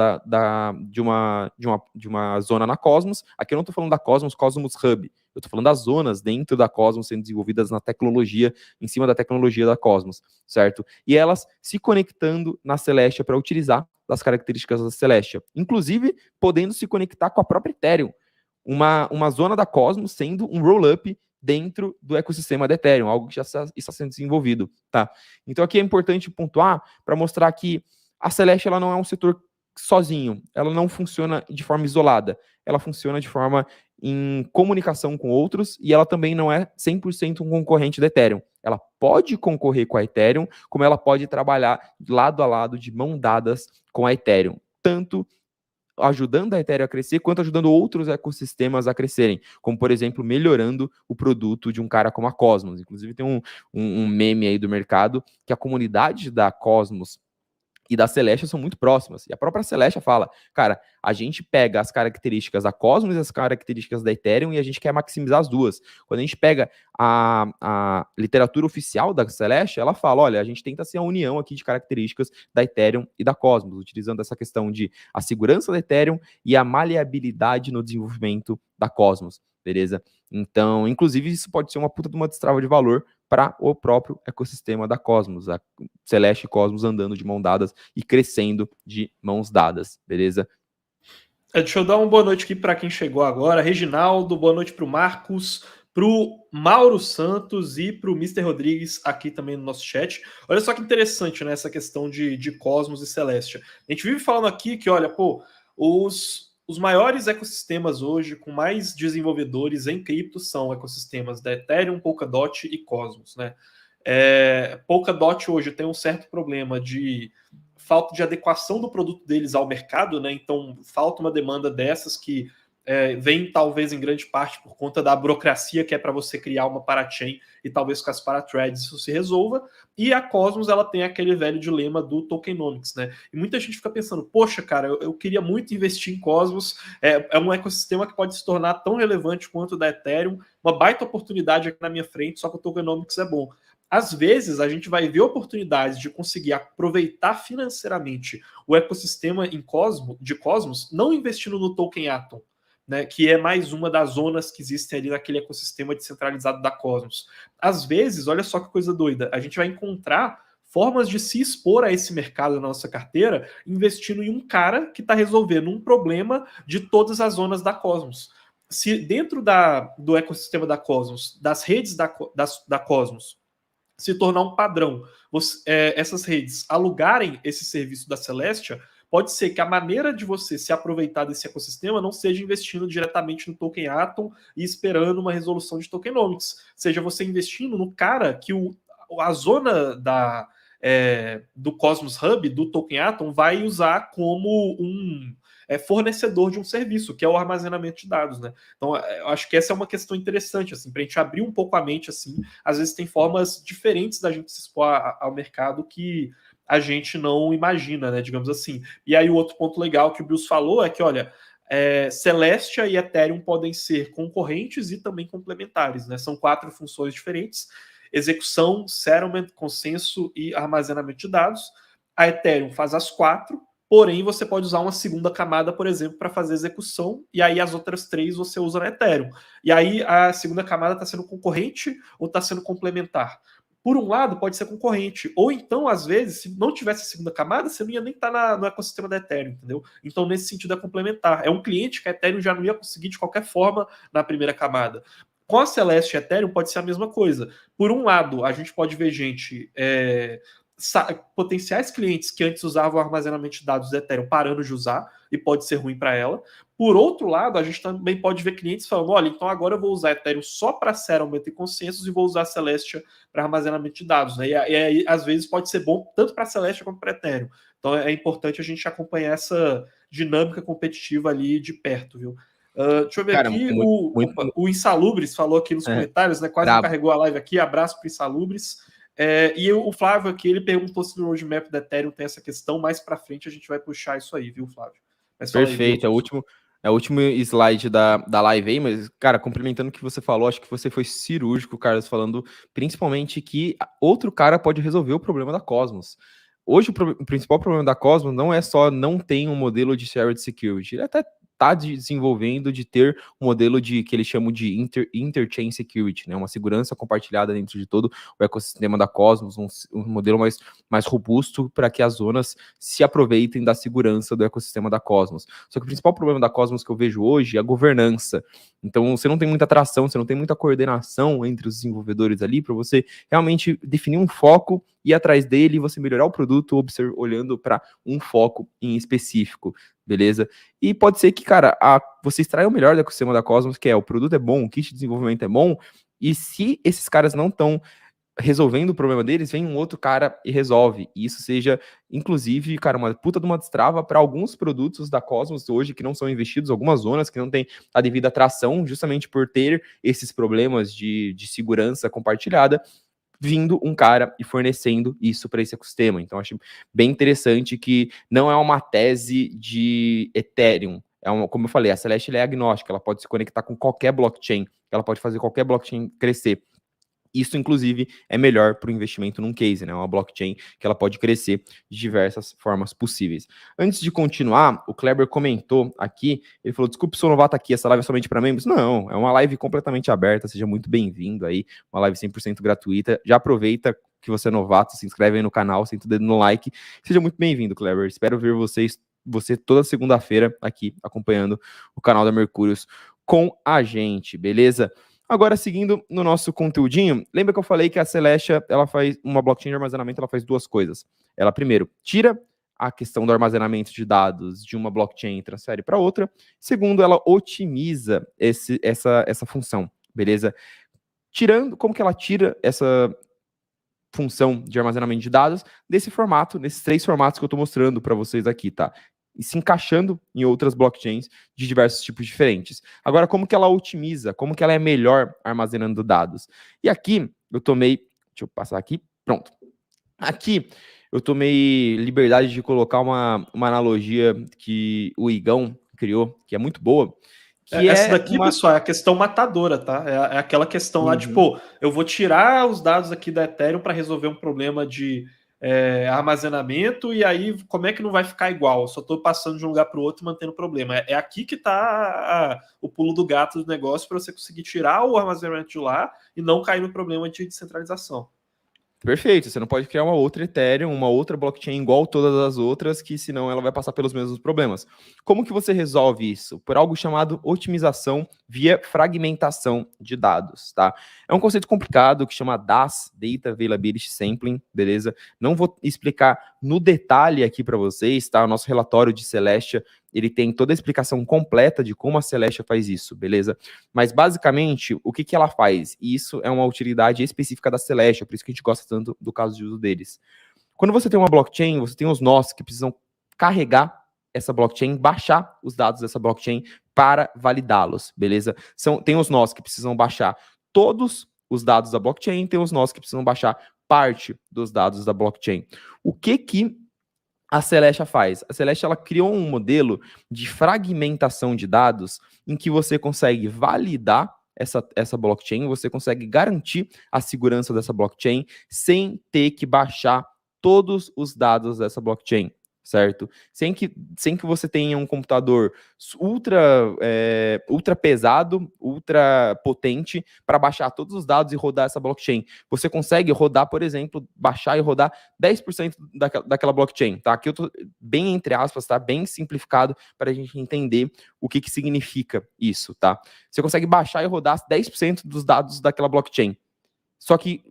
de uma zona na Cosmos. Aqui eu não estou falando da Cosmos Hub, eu estou falando das zonas dentro da Cosmos sendo desenvolvidas na tecnologia, em cima da tecnologia da Cosmos, certo? E elas se conectando na Celestia para utilizar das características da Celestia, inclusive podendo se conectar com a própria Ethereum. Uma zona da Cosmos sendo um roll-up dentro do ecossistema da Ethereum, algo que já está sendo desenvolvido, tá? Então aqui é importante pontuar para mostrar que a Celeste ela não é um setor sozinho, ela não funciona de forma isolada, ela funciona de forma em comunicação com outros, e ela também não é 100% um concorrente da Ethereum. Ela pode concorrer com a Ethereum, como ela pode trabalhar lado a lado, de mão dadas com a Ethereum, tanto ajudando a Ethereum a crescer, quanto ajudando outros ecossistemas a crescerem, como, por exemplo, melhorando o produto de um cara como a Cosmos. Inclusive, tem um meme aí do mercado que a comunidade da Cosmos e da Celestia são muito próximas. E a própria Celestia fala, cara, a gente pega as características da Cosmos e as características da Ethereum e a gente quer maximizar as duas. Quando a gente pega a literatura oficial da Celestia, ela fala, olha, a gente tenta ser a união aqui de características da Ethereum e da Cosmos, utilizando essa questão de a segurança da Ethereum e a maleabilidade no desenvolvimento da Cosmos, beleza? Então, inclusive, isso pode ser uma puta de uma destrava de valor para o próprio ecossistema da Cosmos, a Celeste e Cosmos andando de mãos dadas e crescendo de mãos dadas, beleza? Deixa eu dar uma boa noite aqui para quem chegou agora. Reginaldo, boa noite para o Marcos, para o Mauro Santos e para o Mr. Rodrigues aqui também no nosso chat. Olha só que interessante, né, essa questão de Cosmos e Celestia. A gente vive falando aqui que, olha, pô, os maiores ecossistemas hoje, com mais desenvolvedores em cripto, são ecossistemas da Ethereum, Polkadot e Cosmos, né? Polkadot hoje tem um certo problema de falta de adequação do produto deles ao mercado, né? Então falta uma demanda dessas que vem talvez em grande parte por conta da burocracia que é para você criar uma parachain e talvez com as parathreads isso se resolva. E a Cosmos, ela tem aquele velho dilema do tokenomics, né? E muita gente fica pensando, poxa, cara, eu queria muito investir em Cosmos, é um ecossistema que pode se tornar tão relevante quanto o da Ethereum, uma baita oportunidade aqui na minha frente, só que o tokenomics é bom. Às vezes, a gente vai ver oportunidades de conseguir aproveitar financeiramente o ecossistema de Cosmos, não investindo no token Atom, né, que é mais uma das zonas que existem ali naquele ecossistema descentralizado da Cosmos. Às vezes, olha só que coisa doida, a gente vai encontrar formas de se expor a esse mercado na nossa carteira, investindo em um cara que está resolvendo um problema de todas as zonas da Cosmos. Se dentro do ecossistema da Cosmos, das redes da Cosmos, se tornar um padrão, essas redes alugarem esse serviço da Celestia, pode ser que a maneira de você se aproveitar desse ecossistema não seja investindo diretamente no token Atom e esperando uma resolução de tokenomics, seja você investindo no cara que a zona do Cosmos Hub, do token Atom, vai usar como um fornecedor de um serviço, que é o armazenamento de dados, né? Então, eu acho que essa é uma questão interessante, assim, para a gente abrir um pouco a mente, assim, às vezes tem formas diferentes da gente se expor ao mercado que a gente não imagina, né, digamos assim. E aí o outro ponto legal que o Bruce falou é que, olha, Celestia e Ethereum podem ser concorrentes e também complementares, né? São 4 funções diferentes: execução, settlement, consenso e armazenamento de dados. A Ethereum faz as 4, porém você pode usar uma segunda camada, por exemplo, para fazer execução, e aí as outras 3 você usa na Ethereum. E aí a segunda camada está sendo concorrente ou está sendo complementar? Por um lado, pode ser concorrente, ou então, às vezes, se não tivesse a segunda camada, você não ia nem estar no ecossistema da Ethereum, entendeu? Então, nesse sentido, é complementar. É um cliente que a Ethereum já não ia conseguir de qualquer forma na primeira camada. Com a Celeste e a Ethereum pode ser a mesma coisa. Por um lado, a gente pode ver gente, potenciais clientes que antes usavam o armazenamento de dados da Ethereum parando de usar, e pode ser ruim para ela. Por outro lado, a gente também pode ver clientes falando, olha, então agora eu vou usar Ethereum só para settlement e consensos e vou usar a Celestia para armazenamento de dados, né? E aí, às vezes, pode ser bom tanto para a Celestia quanto para Ethereum. Então é importante a gente acompanhar essa dinâmica competitiva ali de perto, viu? Deixa eu ver, cara, aqui, o Insalubres falou aqui nos comentários, né? Quase não carregou a live aqui, abraço para o Insalubres. E o Flávio aqui, ele perguntou se no roadmap da Ethereum tem essa questão, mais para frente a gente vai puxar isso aí, viu, Flávio? Perfeito, aí, é o último slide da live aí, mas, cara, complementando o que você falou, acho que você foi cirúrgico, Carlos, falando principalmente que outro cara pode resolver o problema da Cosmos. Hoje, o principal problema da Cosmos não é só não ter um modelo de shared security, ele até está desenvolvendo de ter um modelo que eles chamam de interchain security, né? Uma segurança compartilhada dentro de todo o ecossistema da Cosmos, um modelo mais robusto para que as zonas se aproveitem da segurança do ecossistema da Cosmos. Só que o principal problema da Cosmos que eu vejo hoje é a governança. Então, você não tem muita atração, você não tem muita coordenação entre os desenvolvedores ali para você realmente definir um foco, ir atrás dele, você melhorar o produto olhando para um foco em específico, beleza? E pode ser que, cara, você extraia o melhor do ecossistema da Cosmos, que é o produto é bom, o kit de desenvolvimento é bom, e se esses caras não estão resolvendo o problema deles, vem um outro cara e resolve. E isso seja, inclusive, cara, uma puta de uma destrava para alguns produtos da Cosmos hoje que não são investidos, algumas zonas que não têm a devida atração, justamente por ter esses problemas de segurança compartilhada, vindo um cara e fornecendo isso para esse ecossistema. Então, acho bem interessante que não é uma tese de Ethereum. Como eu falei, a Celeste é agnóstica, ela pode se conectar com qualquer blockchain, ela pode fazer qualquer blockchain crescer. Isso, inclusive, é melhor para o investimento num case, né? Uma blockchain que ela pode crescer de diversas formas possíveis. Antes de continuar, o Kleber comentou aqui, ele falou, desculpe, sou novato aqui, essa live é somente para membros? Não, é uma live completamente aberta, seja muito bem-vindo aí, uma live 100% gratuita. Já aproveita que você é novato, se inscreve aí no canal, senta o dedo no like. Seja muito bem-vindo, Kleber. Espero ver você toda segunda-feira aqui, acompanhando o canal da Mercúrios com a gente, beleza? Agora, seguindo no nosso conteúdinho, lembra que eu falei que a Celestia, ela faz uma blockchain de armazenamento, ela faz duas coisas. Ela, primeiro, tira a questão do armazenamento de dados de uma blockchain e transfere para outra. Segundo, ela otimiza essa função, beleza? Como que ela tira essa função de armazenamento de dados desse formato, nesses 3 formatos que eu estou mostrando para vocês aqui, tá? E se encaixando em outras blockchains de diversos tipos diferentes. Agora, como que ela otimiza? Como que ela é melhor armazenando dados? E aqui, deixa eu passar aqui, pronto. Aqui, eu tomei liberdade de colocar uma analogia que o Igão criou, que é muito boa. Essa daqui, pessoal, é a questão matadora, tá? É aquela questão lá de, pô, eu vou tirar os dados aqui da Ethereum para resolver um problema de armazenamento, e aí como é que não vai ficar igual? Eu só estou passando de um lugar para o outro e mantendo o problema. É aqui que está o pulo do gato do negócio para você conseguir tirar o armazenamento de lá e não cair no problema de descentralização. Perfeito, você não pode criar uma outra Ethereum, uma outra blockchain igual todas as outras, que senão ela vai passar pelos mesmos problemas. Como que você resolve isso? Por algo chamado otimização via fragmentação de dados, tá? É um conceito complicado que chama DAS, Data Availability Sampling, beleza? Não vou explicar no detalhe aqui para vocês, tá? O nosso relatório de Celestia, ele tem toda a explicação completa de como a Celestia faz isso, beleza? Mas, basicamente, o que ela faz? Isso é uma utilidade específica da Celestia, por isso que a gente gosta tanto do caso de uso deles. Quando você tem uma blockchain, você tem os nós que precisam carregar essa blockchain, baixar os dados dessa blockchain para validá-los, beleza? Tem os nós que precisam baixar todos os dados da blockchain, tem os nós que precisam baixar parte dos dados da blockchain. O que a Celestia faz? A Celestia, ela criou um modelo de fragmentação de dados em que você consegue validar essa blockchain, você consegue garantir a segurança dessa blockchain sem ter que baixar todos os dados dessa blockchain, certo? Sem que você tenha um computador ultra pesado, ultra potente para baixar todos os dados e rodar essa blockchain. Você consegue rodar, por exemplo, baixar e rodar 10% daquela blockchain, tá? Aqui eu tô bem entre aspas, tá? Bem simplificado para a gente entender o que significa isso, tá? Você consegue baixar e rodar 10% dos dados daquela blockchain. Só que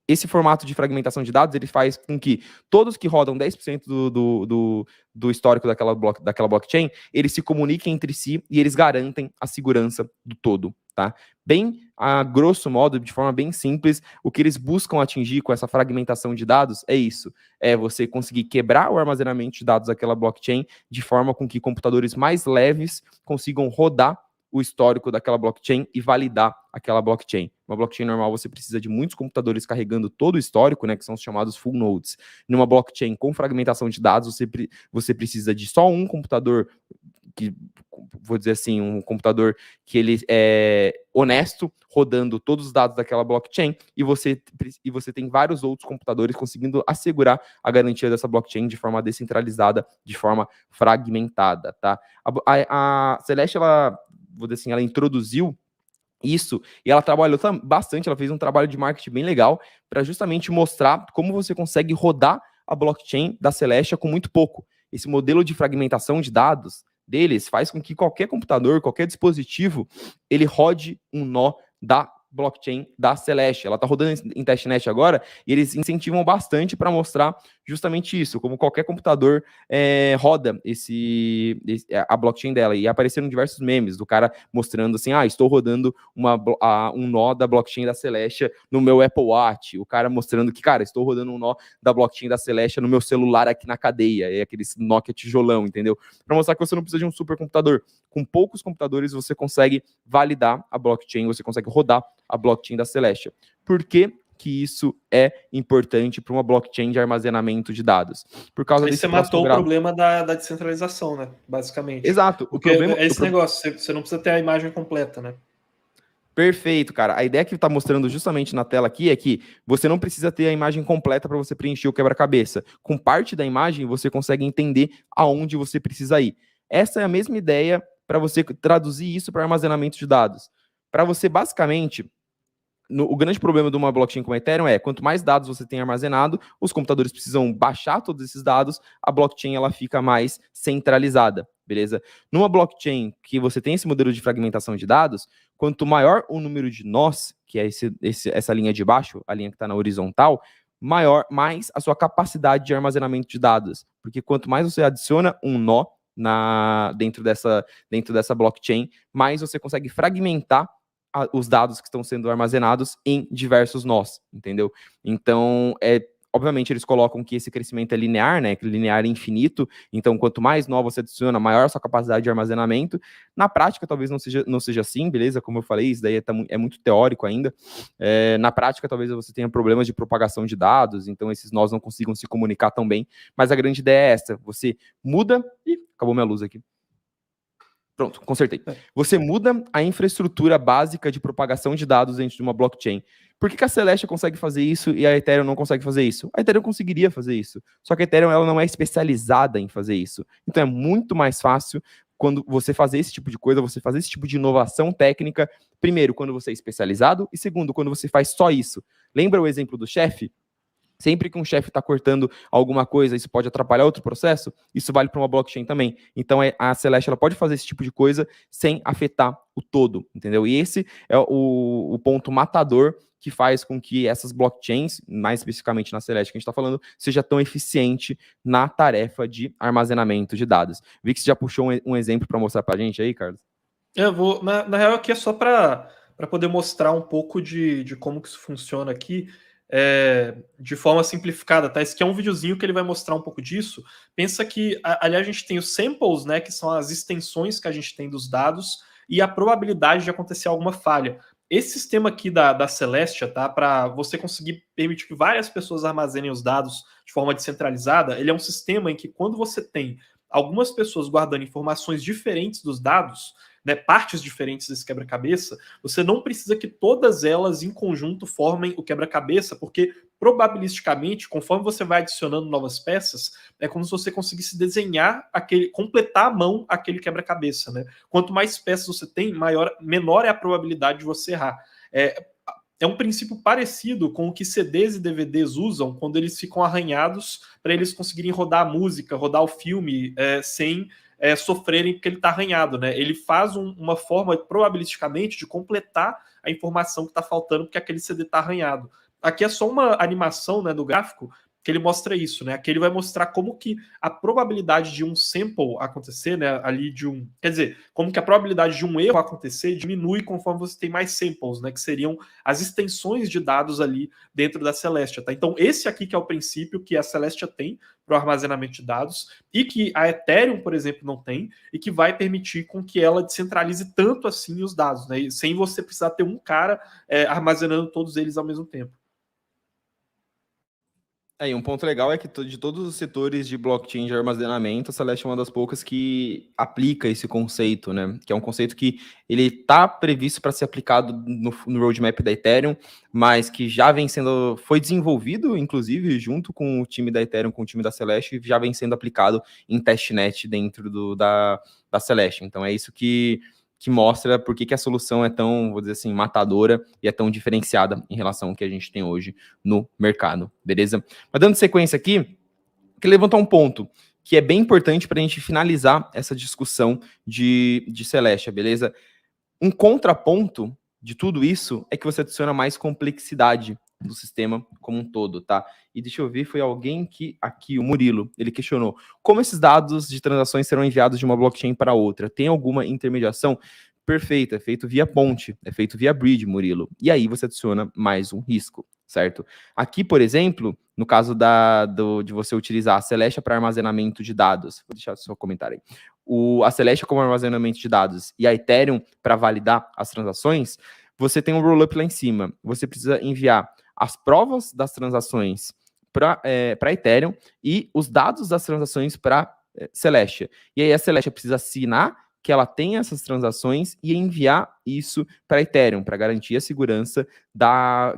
esse formato de fragmentação de dados, ele faz com que todos que rodam 10% do histórico daquela blockchain, eles se comuniquem entre si e eles garantem a segurança do todo, tá? Bem, a grosso modo, de forma bem simples, o que eles buscam atingir com essa fragmentação de dados é isso, é você conseguir quebrar o armazenamento de dados daquela blockchain de forma com que computadores mais leves consigam rodar o histórico daquela blockchain e validar aquela blockchain. Uma blockchain normal, você precisa de muitos computadores carregando todo o histórico, né, que são os chamados full nodes. Numa blockchain com fragmentação de dados, você precisa de só um computador que, vou dizer assim, um computador que ele é honesto, rodando todos os dados daquela blockchain, e você tem vários outros computadores conseguindo assegurar a garantia dessa blockchain de forma descentralizada, de forma fragmentada, tá? A Celeste, ela, vou dizer assim, ela introduziu isso, e ela trabalhou bastante, ela fez um trabalho de marketing bem legal para justamente mostrar como você consegue rodar a blockchain da Celestia com muito pouco. Esse modelo de fragmentação de dados deles faz com que qualquer computador, qualquer dispositivo, ele rode um nó da blockchain da Celestia. Ela está rodando em testnet agora, e eles incentivam bastante para mostrar justamente isso, como qualquer computador roda a blockchain dela. E apareceram diversos memes do cara mostrando assim, estou rodando um nó da blockchain da Celestia no meu Apple Watch. O cara mostrando que, cara, estou rodando um nó da blockchain da Celestia no meu celular aqui na cadeia. É aquele Nokia tijolão, entendeu? Para mostrar que você não precisa de um supercomputador. Com poucos computadores você consegue validar a blockchain, você consegue rodar a blockchain da Celestia. Por que isso é importante para uma blockchain de armazenamento de dados? Por causa Aí desse você matou o problema da descentralização, né? Basicamente. Exato. Porque é esse negócio, você não precisa ter a imagem completa, né? Perfeito, cara. A ideia que está mostrando justamente na tela aqui é que você não precisa ter a imagem completa para você preencher o quebra-cabeça. Com parte da imagem, você consegue entender aonde você precisa ir. Essa é a mesma ideia para você traduzir isso para armazenamento de dados. Para você, basicamente, o grande problema de uma blockchain como a Ethereum é, quanto mais dados você tem armazenado, os computadores precisam baixar todos esses dados, a blockchain ela fica mais centralizada, beleza? Numa blockchain que você tem esse modelo de fragmentação de dados, quanto maior o número de nós, que é essa linha de baixo, a linha que está na horizontal, mais a sua capacidade de armazenamento de dados. Porque quanto mais você adiciona um nó dentro dessa blockchain, mais você consegue fragmentar os dados que estão sendo armazenados em diversos nós, entendeu? Então, obviamente, eles colocam que esse crescimento é linear, né? Linear é infinito. Então, quanto mais nó você adiciona, maior a sua capacidade de armazenamento. Na prática, talvez não seja assim, beleza? Como eu falei, isso daí é muito teórico ainda. Na prática, talvez você tenha problemas de propagação de dados, então esses nós não consigam se comunicar tão bem. Mas a grande ideia é essa: você muda. Ih, acabou minha luz aqui. Pronto, consertei. Você muda a infraestrutura básica de propagação de dados dentro de uma blockchain. Por que a Celestia consegue fazer isso e a Ethereum não consegue fazer isso? A Ethereum conseguiria fazer isso, só que a Ethereum ela não é especializada em fazer isso. Então é muito mais fácil quando você fazer esse tipo de coisa, você fazer esse tipo de inovação técnica, primeiro, quando você é especializado, e segundo, quando você faz só isso. Lembra o exemplo do chefe? Sempre que um chefe está cortando alguma coisa, isso pode atrapalhar outro processo, isso vale para uma blockchain também. Então, a Celeste ela pode fazer esse tipo de coisa sem afetar o todo, entendeu? E esse é o ponto matador que faz com que essas blockchains, mais especificamente na Celeste que a gente está falando, seja tão eficiente na tarefa de armazenamento de dados. Vi que você já puxou um exemplo para mostrar para a gente aí, Carlos? Eu vou, na real, aqui é só para poder mostrar um pouco de como que isso funciona aqui. De forma simplificada, tá? Esse aqui é um videozinho que ele vai mostrar um pouco disso. Pensa que, ali a gente tem os samples, né, que são as extensões que a gente tem dos dados, e a probabilidade de acontecer alguma falha. Esse sistema aqui da Celestia, tá? Para você conseguir permitir que várias pessoas armazenem os dados de forma descentralizada, ele é um sistema em que, quando você tem algumas pessoas guardando informações diferentes dos dados, né, partes diferentes desse quebra-cabeça, você não precisa que todas elas em conjunto formem o quebra-cabeça, porque probabilisticamente, conforme você vai adicionando novas peças, é como se você conseguisse desenhar completar à mão aquele quebra-cabeça, né? Quanto mais peças você tem, menor é a probabilidade de você errar. É um princípio parecido com o que CDs e DVDs usam quando eles ficam arranhados para eles conseguirem rodar a música, rodar o filme sem sofrerem porque ele está arranhado, né? Ele faz uma forma, probabilisticamente, de completar a informação que está faltando porque aquele CD está arranhado. Aqui é só uma animação, né, do gráfico que ele mostra isso, né? Aqui ele vai mostrar como que a probabilidade de um sample acontecer, né, ali quer dizer, como que a probabilidade de um erro acontecer diminui conforme você tem mais samples, né, que seriam as extensões de dados ali dentro da Celestia, tá? Então esse aqui que é o princípio que a Celestia tem para o armazenamento de dados e que a Ethereum, por exemplo, não tem, e que vai permitir com que ela descentralize tanto assim os dados, né, sem você precisar ter um cara armazenando todos eles ao mesmo tempo. E um ponto legal é que de todos os setores de blockchain de armazenamento, a Celeste é uma das poucas que aplica esse conceito, né? Que é um conceito que ele está previsto para ser aplicado no roadmap da Ethereum, mas que já foi desenvolvido, inclusive, junto com o time da Ethereum, com o time da Celeste, e já vem sendo aplicado em testnet dentro da Celeste. Então é isso que mostra por que a solução é tão, vou dizer assim, matadora e é tão diferenciada em relação ao que a gente tem hoje no mercado, beleza? Mas dando sequência aqui, que levantar um ponto que é bem importante para a gente finalizar essa discussão de Celestia, beleza? Um contraponto de tudo isso é que você adiciona mais complexidade do sistema como um todo, tá? E deixa eu ver, foi alguém que, aqui, o Murilo, ele questionou, como esses dados de transações serão enviados de uma blockchain para outra? Tem alguma intermediação? Perfeito, é feito via ponte, é feito via bridge, Murilo. E aí você adiciona mais um risco, certo? Aqui, por exemplo, no caso de você utilizar a Celestia para armazenamento de dados, vou deixar o seu comentário aí. A Celestia como armazenamento de dados e a Ethereum para validar as transações, você tem um rollup lá em cima. Você precisa enviar as provas das transações para Ethereum e os dados das transações para Celestia. E aí a Celestia precisa assinar que ela tem essas transações e enviar isso para Ethereum, para garantir a segurança da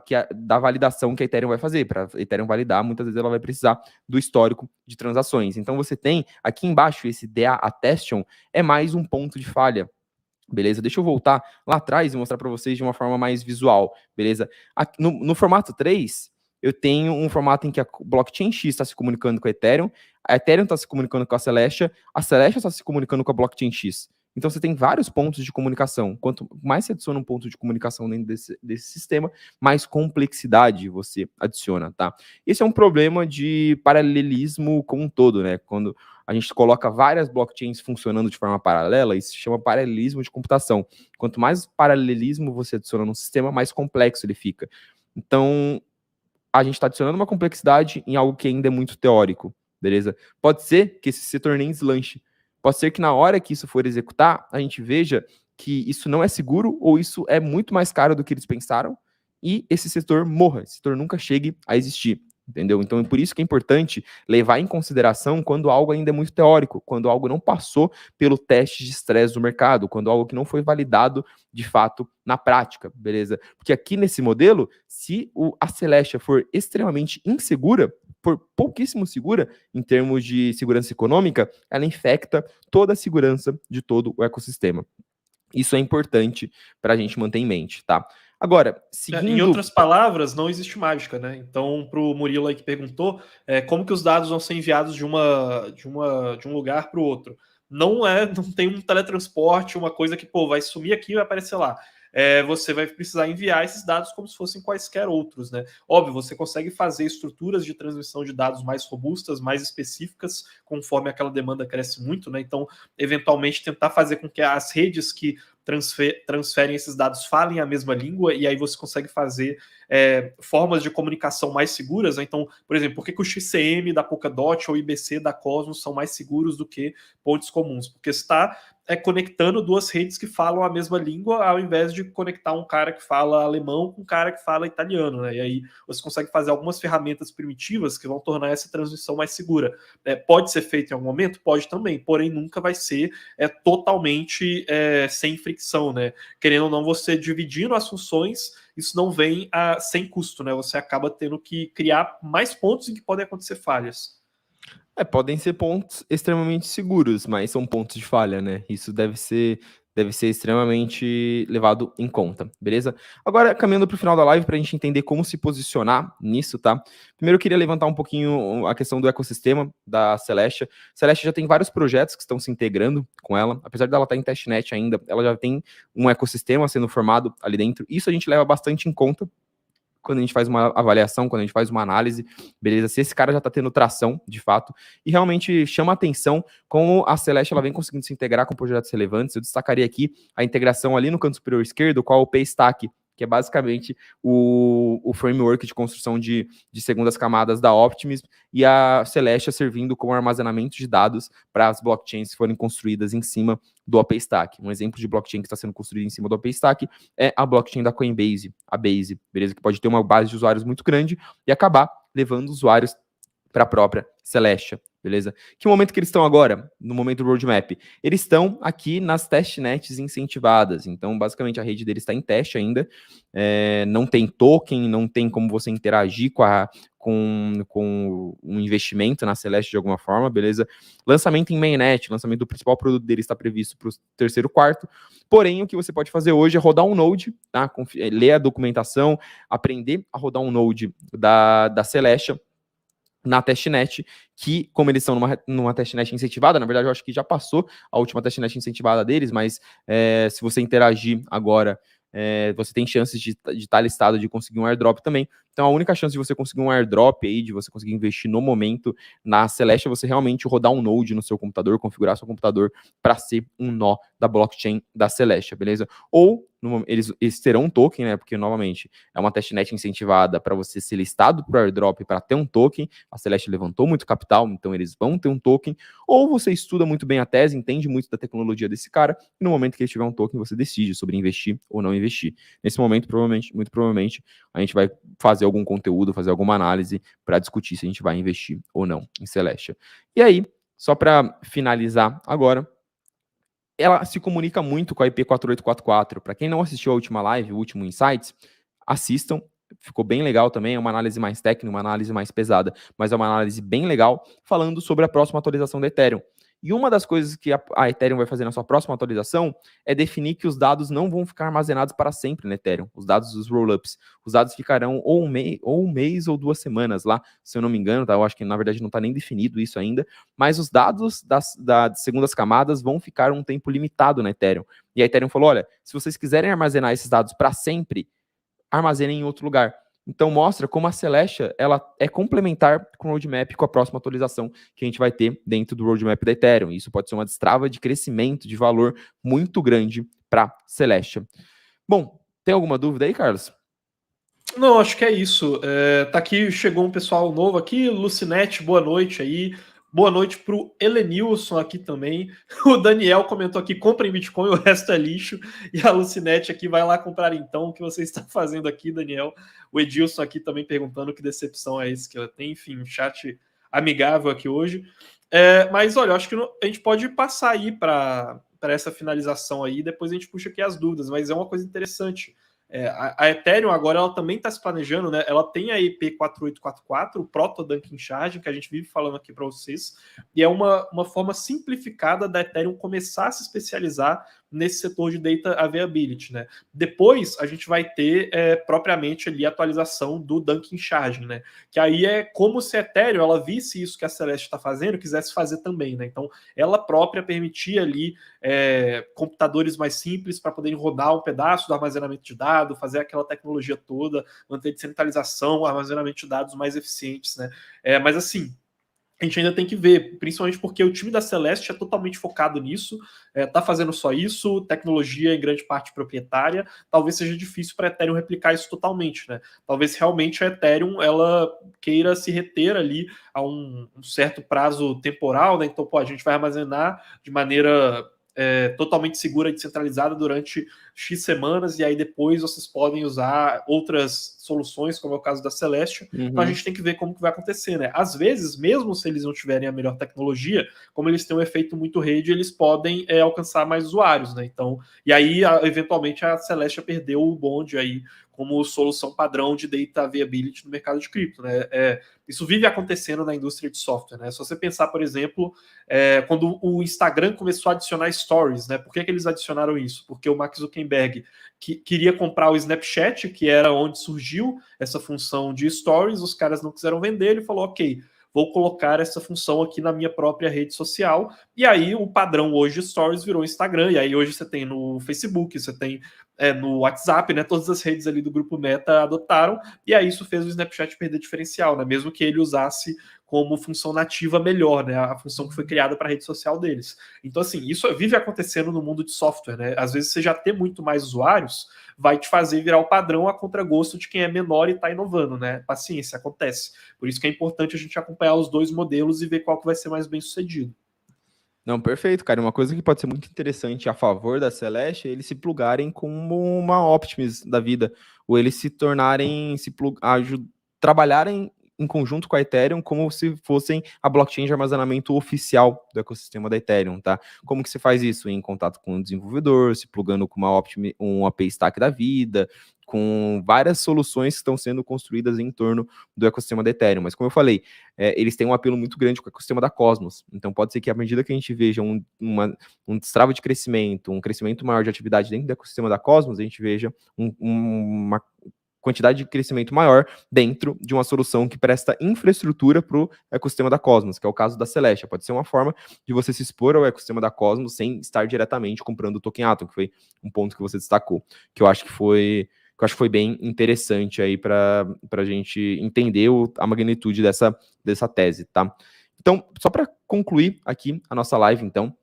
validação que a Ethereum vai fazer. Para a Ethereum validar, muitas vezes ela vai precisar do histórico de transações. Então você tem aqui embaixo esse DA Attestation, é mais um ponto de falha. Beleza? Deixa eu voltar lá atrás e mostrar para vocês de uma forma mais visual, beleza? Aqui, no formato 3, eu tenho um formato em que a blockchain X está se comunicando com a Ethereum está se comunicando com a Celestia está se comunicando com a blockchain X. Então você tem vários pontos de comunicação. Quanto mais você adiciona um ponto de comunicação dentro desse sistema, mais complexidade você adiciona, tá? Esse é um problema de paralelismo como um todo, né? Quando a gente coloca várias blockchains funcionando de forma paralela, isso se chama paralelismo de computação. Quanto mais paralelismo você adiciona no sistema, mais complexo ele fica. Então, a gente está adicionando uma complexidade em algo que ainda é muito teórico, beleza? Pode ser que esse setor nem deslanche. Pode ser que na hora que isso for executar, a gente veja que isso não é seguro ou isso é muito mais caro do que eles pensaram e esse setor morra, esse setor nunca chegue a existir. Entendeu? Então, é por isso que é importante levar em consideração quando algo ainda é muito teórico, quando algo não passou pelo teste de estresse do mercado, quando algo que não foi validado de fato na prática, beleza? Porque aqui nesse modelo, se a Celestia for extremamente insegura, for pouquíssimo segura em termos de segurança econômica, ela infecta toda a segurança de todo o ecossistema. Isso é importante para a gente manter em mente, tá? Agora, seguindo... Em outras palavras, não existe mágica, né? Então, para o Murilo aí que perguntou, como que os dados vão ser enviados de um lugar para o outro? Não tem um teletransporte, uma coisa que, vai sumir aqui e vai aparecer lá. Você vai precisar enviar esses dados como se fossem quaisquer outros, né? Óbvio, você consegue fazer estruturas de transmissão de dados mais robustas, mais específicas, conforme aquela demanda cresce muito, né? Então, eventualmente, tentar fazer com que as redes que transferem esses dados falem a mesma língua, e aí você consegue fazer formas de comunicação mais seguras, né? Então, por exemplo, por que o XCM da Polkadot ou o IBC da Cosmos são mais seguros do que pontes comuns? Porque está conectando duas redes que falam a mesma língua, ao invés de conectar um cara que fala alemão com um cara que fala italiano, né? E aí você consegue fazer algumas ferramentas primitivas que vão tornar essa transmissão mais segura. Pode ser feito em algum momento? Pode também, porém nunca vai ser totalmente sem fricção, né? Querendo ou não, você dividindo as funções, isso não vem sem custo, né? Você acaba tendo que criar mais pontos em que podem acontecer falhas. Podem ser pontos extremamente seguros, mas são pontos de falha, né? Isso deve ser extremamente levado em conta, beleza? Agora, caminhando para o final da live, para a gente entender como se posicionar nisso, tá? Primeiro, eu queria levantar um pouquinho a questão do ecossistema da Celestia. Celestia já tem vários projetos que estão se integrando com ela. Apesar dela estar em testnet ainda, ela já tem um ecossistema sendo formado ali dentro. Isso a gente leva bastante em conta quando a gente faz uma avaliação, quando a gente faz uma análise, beleza, se esse cara já está tendo tração, de fato, e realmente chama atenção como a Celestia ela vem conseguindo se integrar com projetos relevantes. Eu destacaria aqui a integração ali no canto superior esquerdo, qual é o Paystack, que é basicamente o framework de construção de segundas camadas da Optimism, e a Celestia servindo como armazenamento de dados para as blockchains que forem construídas em cima do OpenStack. Um exemplo de blockchain que está sendo construído em cima do OpenStack é a blockchain da Coinbase, a Base, beleza? Que pode ter uma base de usuários muito grande e acabar levando usuários para a própria Celestia, beleza? Que momento que eles estão agora, no momento do roadmap? Eles estão aqui nas testnets incentivadas, então basicamente a rede deles está em teste ainda, não tem token, não tem como você interagir com um investimento na Celestia de alguma forma, beleza? Lançamento em mainnet, lançamento do principal produto deles está previsto para o terceiro quarto, porém o que você pode fazer hoje é rodar um node, tá? Ler a documentação, aprender a rodar um node da Celestia, na testnet, que, como eles estão numa testnet incentivada, na verdade eu acho que já passou a última testnet incentivada deles, mas se você interagir agora, você tem chances de estar listado, de conseguir um airdrop também. Então a única chance de você conseguir um airdrop aí, de você conseguir investir no momento na Celestia, é você realmente rodar um node no seu computador, configurar seu computador para ser um nó da blockchain da Celestia, beleza? Ou eles terão um token, né? Porque, novamente, é uma testnet incentivada para você ser listado para o airdrop para ter um token. A Celestia levantou muito capital, então eles vão ter um token. Ou você estuda muito bem a tese, entende muito da tecnologia desse cara, e no momento que ele tiver um token, você decide sobre investir ou não investir. Nesse momento, muito provavelmente, a gente vai fazer algum conteúdo, fazer alguma análise para discutir se a gente vai investir ou não em Celestia. E aí, só para finalizar agora, ela se comunica muito com a IP 4844. Para quem não assistiu a última live, o último Insights, assistam. Ficou bem legal também, é uma análise mais técnica, uma análise mais pesada, mas é uma análise bem legal, falando sobre a próxima atualização da Ethereum. E uma das coisas que a Ethereum vai fazer na sua próxima atualização é definir que os dados não vão ficar armazenados para sempre na Ethereum, os dados dos rollups. Os dados ficarão ou um mês ou 2 semanas lá, se eu não me engano, tá? Eu acho que na verdade não está nem definido isso ainda, mas os dados das segundas camadas vão ficar um tempo limitado na Ethereum. E a Ethereum falou, olha, se vocês quiserem armazenar esses dados para sempre, armazenem em outro lugar. Então mostra como a Celestia ela é complementar com o roadmap, com a próxima atualização que a gente vai ter dentro do roadmap da Ethereum. Isso pode ser uma destrava de crescimento, de valor muito grande para Celestia. Bom, tem alguma dúvida aí, Carlos? Não, acho que é isso. Tá aqui, chegou um pessoal novo aqui, Lucinete, boa noite aí. Boa noite para o Elenilson aqui também. O Daniel comentou aqui: comprem Bitcoin, o resto é lixo. E a Lucinete aqui, vai lá comprar então. O que você está fazendo aqui, Daniel? O Edilson aqui também perguntando que decepção é esse que ela tem. Enfim, um chat amigável aqui hoje. Mas olha, eu acho que a gente pode passar aí para essa finalização aí. Depois a gente puxa aqui as dúvidas, mas é uma coisa interessante. A Ethereum agora ela também está se planejando, né? Ela tem a IP 4844, o Proto Dunking Charging, que a gente vive falando aqui para vocês, e é uma forma simplificada da Ethereum começar a se especializar nesse setor de data availability, né? Depois a gente vai ter propriamente ali a atualização do Dunking Charging, né? Que aí é como se a Ethereum ela visse isso que a Celeste está fazendo, quisesse fazer também, né? Então ela própria permitia ali computadores mais simples para poderem rodar um pedaço do armazenamento de dados, fazer aquela tecnologia toda, manter descentralização, armazenamento de dados mais eficientes, né? Mas assim, a gente ainda tem que ver, principalmente porque o time da Celeste é totalmente focado nisso, tá fazendo só isso, tecnologia em grande parte proprietária, talvez seja difícil para a Ethereum replicar isso totalmente, né? Talvez realmente a Ethereum ela queira se reter ali a um certo prazo temporal, né? Então, a gente vai armazenar de maneira totalmente segura e descentralizada durante X semanas, e aí depois vocês podem usar outras soluções, como é o caso da Celeste. Então a gente tem que ver como que vai acontecer, né? Às vezes, mesmo se eles não tiverem a melhor tecnologia, como eles têm um efeito muito rede, eles podem alcançar mais usuários, né? Então, e aí, eventualmente, a Celeste perdeu o bonde aí como solução padrão de data availability no mercado de cripto, né? Isso vive acontecendo na indústria de software, né? Se você pensar, por exemplo, quando o Instagram começou a adicionar stories, né? Por que eles adicionaram isso? Porque o Mark Zuckerberg queria comprar o Snapchat, que era onde surgiu essa função de stories, os caras não quiseram vender, ele falou, ok, vou colocar essa função aqui na minha própria rede social, e aí o padrão hoje de stories virou Instagram, e aí hoje você tem no Facebook, você tem no WhatsApp, né, todas as redes ali do grupo Meta adotaram, e aí isso fez o Snapchat perder diferencial, né, mesmo que ele usasse como função nativa melhor, né, a função que foi criada para a rede social deles. Então, assim, isso vive acontecendo no mundo de software, né, às vezes você já ter muito mais usuários vai te fazer virar o padrão a contragosto de quem é menor e está inovando, né, paciência, acontece. Por isso que é importante a gente acompanhar os dois modelos e ver qual que vai ser mais bem sucedido. Não, perfeito, cara. Uma coisa que pode ser muito interessante a favor da Celeste é eles se plugarem como uma Optimus da vida, ou eles se tornarem, trabalharem em conjunto com a Ethereum como se fossem a blockchain de armazenamento oficial do ecossistema da Ethereum, tá? Como que se faz isso? Em contato com o desenvolvedor, se plugando com um API Stack da vida, com várias soluções que estão sendo construídas em torno do ecossistema da Ethereum. Mas como eu falei, eles têm um apelo muito grande com o ecossistema da Cosmos. Então pode ser que à medida que a gente veja um destravo de crescimento, um crescimento maior de atividade dentro do ecossistema da Cosmos, a gente veja uma quantidade de crescimento maior dentro de uma solução que presta infraestrutura para o ecossistema da Cosmos, que é o caso da Celestia. Pode ser uma forma de você se expor ao ecossistema da Cosmos sem estar diretamente comprando o token Atom, que foi um ponto que você destacou, que eu acho que foi bem interessante aí para a gente entender a magnitude dessa tese, tá? Então, só para concluir aqui a nossa live, então,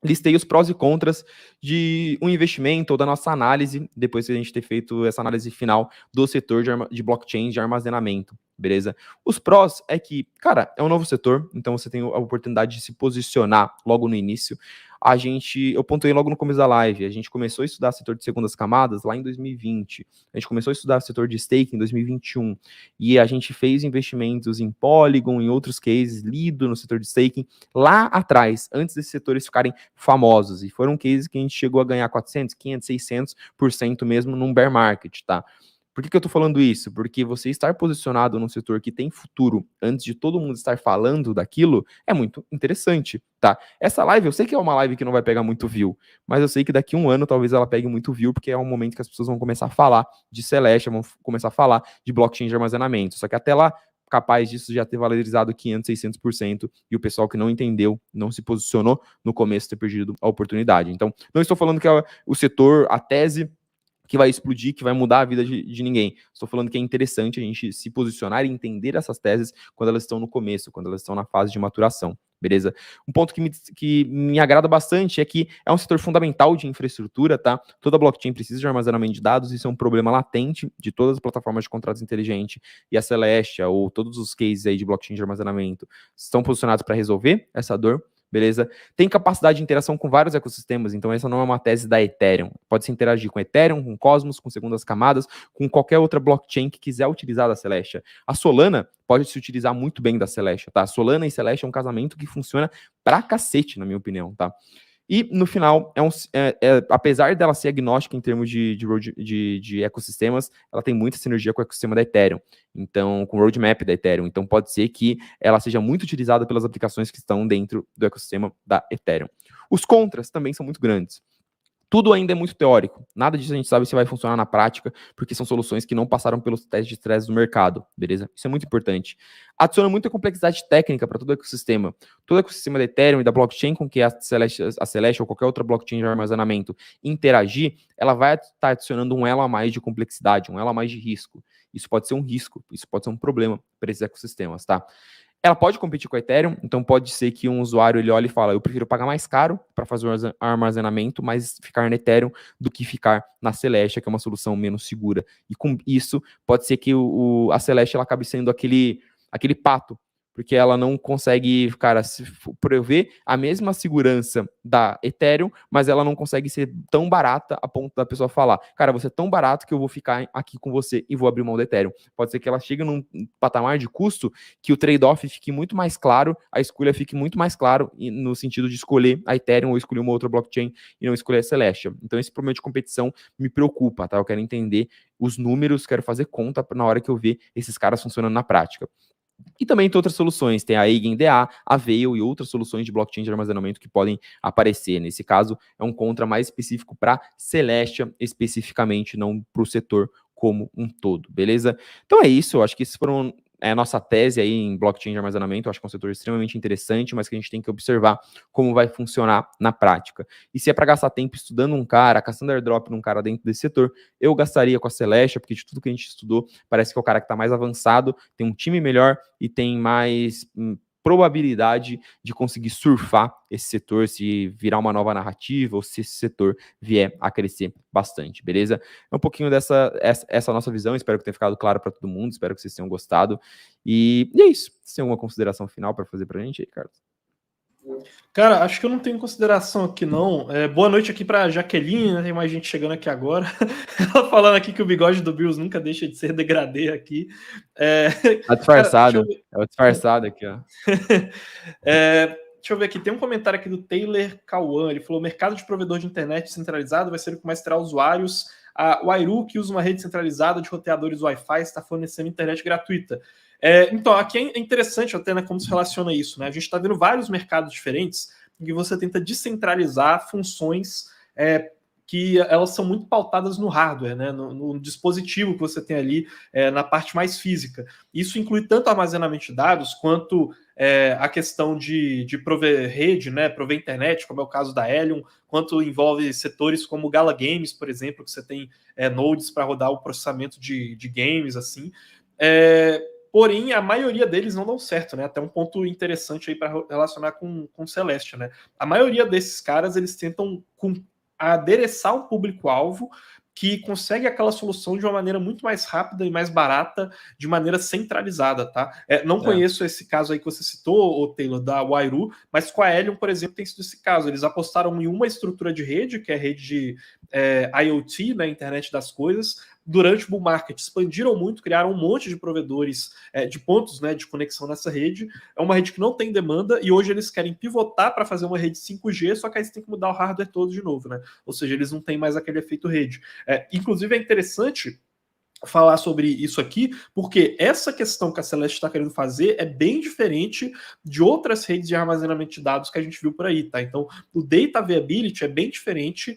listei os prós e contras de um investimento ou da nossa análise, depois de a gente ter feito essa análise final do setor de blockchain de armazenamento, beleza? Os prós é que, cara, é um novo setor, então você tem a oportunidade de se posicionar logo no início. Eu pontuei logo no começo da live, a gente começou a estudar setor de segundas camadas lá em 2020, a gente começou a estudar setor de stake em 2021, e a gente fez investimentos em Polygon, em outros cases, Lido no setor de staking, lá atrás, antes desses setores ficarem famosos, e foram cases que a gente chegou a ganhar 400, 500, 600% mesmo num bear market, tá? Por que eu tô falando isso? Porque você estar posicionado num setor que tem futuro antes de todo mundo estar falando daquilo é muito interessante, tá? Essa live, eu sei que é uma live que não vai pegar muito view, mas eu sei que daqui a um ano talvez ela pegue muito view, porque é um momento que as pessoas vão começar a falar de Celestia, vão começar a falar de blockchain de armazenamento. Só que até lá, capaz disso já ter valorizado 500, 600%, e o pessoal que não entendeu, não se posicionou no começo, ter perdido a oportunidade. Então, não estou falando que é o setor, a tese que vai explodir, que vai mudar a vida de ninguém. Estou falando que é interessante a gente se posicionar e entender essas teses quando elas estão no começo, quando elas estão na fase de maturação, beleza? Um ponto que me agrada bastante é que é um setor fundamental de infraestrutura, tá? Toda blockchain precisa de armazenamento de dados, isso é um problema latente de todas as plataformas de contratos inteligentes, e a Celestia, ou todos os cases aí de blockchain de armazenamento, estão posicionados para resolver essa dor, beleza? Tem capacidade de interação com vários ecossistemas, então essa não é uma tese da Ethereum. Pode se interagir com Ethereum, com Cosmos, com segundas camadas, com qualquer outra blockchain que quiser utilizar da Celestia. A Solana pode se utilizar muito bem da Celestia, tá? Solana e Celestia é um casamento que funciona pra cacete, na minha opinião, tá? E, no final, apesar dela ser agnóstica em termos de ecossistemas, ela tem muita sinergia com o ecossistema da Ethereum, então, com o roadmap da Ethereum. Então, pode ser que ela seja muito utilizada pelas aplicações que estão dentro do ecossistema da Ethereum. Os contras também são muito grandes. Tudo ainda é muito teórico. Nada disso a gente sabe se vai funcionar na prática, porque são soluções que não passaram pelos testes de estresse do mercado, beleza? Isso é muito importante. Adiciona muita complexidade técnica para todo o ecossistema. Todo o ecossistema da Ethereum e da blockchain com que a Celestia ou qualquer outra blockchain de armazenamento interagir, ela vai estar adicionando um elo a mais de complexidade, um elo a mais de risco. Isso pode ser um risco, isso pode ser um problema para esses ecossistemas, tá? Ela pode competir com a Ethereum, então pode ser que um usuário ele olhe e fala, eu prefiro pagar mais caro para fazer o armazenamento, mas ficar na Ethereum do que ficar na Celestia, que é uma solução menos segura. E com isso, pode ser que a Celestia ela acabe sendo aquele pato, porque ela não consegue, cara, prover a mesma segurança da Ethereum, mas ela não consegue ser tão barata a ponto da pessoa falar, cara, você é tão barato que eu vou ficar aqui com você e vou abrir mão da Ethereum. Pode ser que ela chegue num patamar de custo que o trade-off fique muito mais claro, a escolha fique muito mais claro no sentido de escolher a Ethereum ou escolher uma outra blockchain e não escolher a Celestia. Então esse problema de competição me preocupa, tá? Eu quero entender os números, quero fazer conta na hora que eu ver esses caras funcionando na prática. E também tem outras soluções, tem a EigenDA, a Veil e outras soluções de blockchain de armazenamento que podem aparecer. Nesse caso, é um contra mais específico para Celestia, especificamente, não para o setor como um todo, beleza? Então é isso, eu acho que esses foram a nossa tese aí em blockchain de armazenamento. Eu acho que é um setor extremamente interessante, mas que a gente tem que observar como vai funcionar na prática. E se é para gastar tempo estudando um cara, caçando airdrop num cara dentro desse setor, eu gastaria com a Celestia, porque de tudo que a gente estudou, parece que é o cara que está mais avançado, tem um time melhor e tem mais probabilidade de conseguir surfar esse setor, se virar uma nova narrativa ou se esse setor vier a crescer bastante, beleza? É um pouquinho essa nossa visão, espero que tenha ficado claro para todo mundo, espero que vocês tenham gostado. E é isso. Você tem alguma consideração final para fazer para a gente aí, Carlos? Cara, acho que eu não tenho consideração aqui, não. Boa noite aqui para Jaqueline, né? Tem mais gente chegando aqui agora. Ela falando aqui que o bigode do Bills nunca deixa de ser degradê aqui. É, Tá Cara, deixa eu disfarçado. ver. É o disfarçado aqui, ó. Deixa eu ver aqui. Tem um comentário aqui do Taylor Kawan. Ele falou: o mercado de provedor de internet centralizado vai ser o que mais terá usuários. A Wairu, que usa uma rede centralizada de roteadores Wi-Fi, está fornecendo internet gratuita. Então, aqui é interessante até, né, como se relaciona isso, né? A gente está vendo vários mercados diferentes em que você tenta descentralizar funções que elas são muito pautadas no hardware, né? No dispositivo que você tem ali, na parte mais física. Isso inclui tanto armazenamento de dados quanto a questão de prover rede, né? Prover internet, como é o caso da Helium, quanto envolve setores como Gala Games, por exemplo, que você tem nodes para rodar o processamento de games, assim. Porém, a maioria deles não dão certo, né? Até um ponto interessante aí para relacionar com o Celeste, né? A maioria desses caras, eles tentam adereçar um público-alvo que consegue aquela solução de uma maneira muito mais rápida e mais barata, de maneira centralizada, tá? Não conheço esse caso aí que você citou, o Taylor, da Wairu, mas com a Helium, por exemplo, tem sido esse caso. Eles apostaram em uma estrutura de rede, que é a rede de IoT, né, Internet das Coisas, durante o bull market, expandiram muito, criaram um monte de provedores de pontos, né, de conexão nessa rede. É uma rede que não tem demanda e hoje eles querem pivotar para fazer uma rede 5G, só que aí você tem que mudar o hardware todo de novo, né? Ou seja, eles não têm mais aquele efeito rede. Inclusive é interessante falar sobre isso aqui, porque essa questão que a Celeste está querendo fazer é bem diferente de outras redes de armazenamento de dados que a gente viu por aí, tá? Então, o data availability é bem diferente,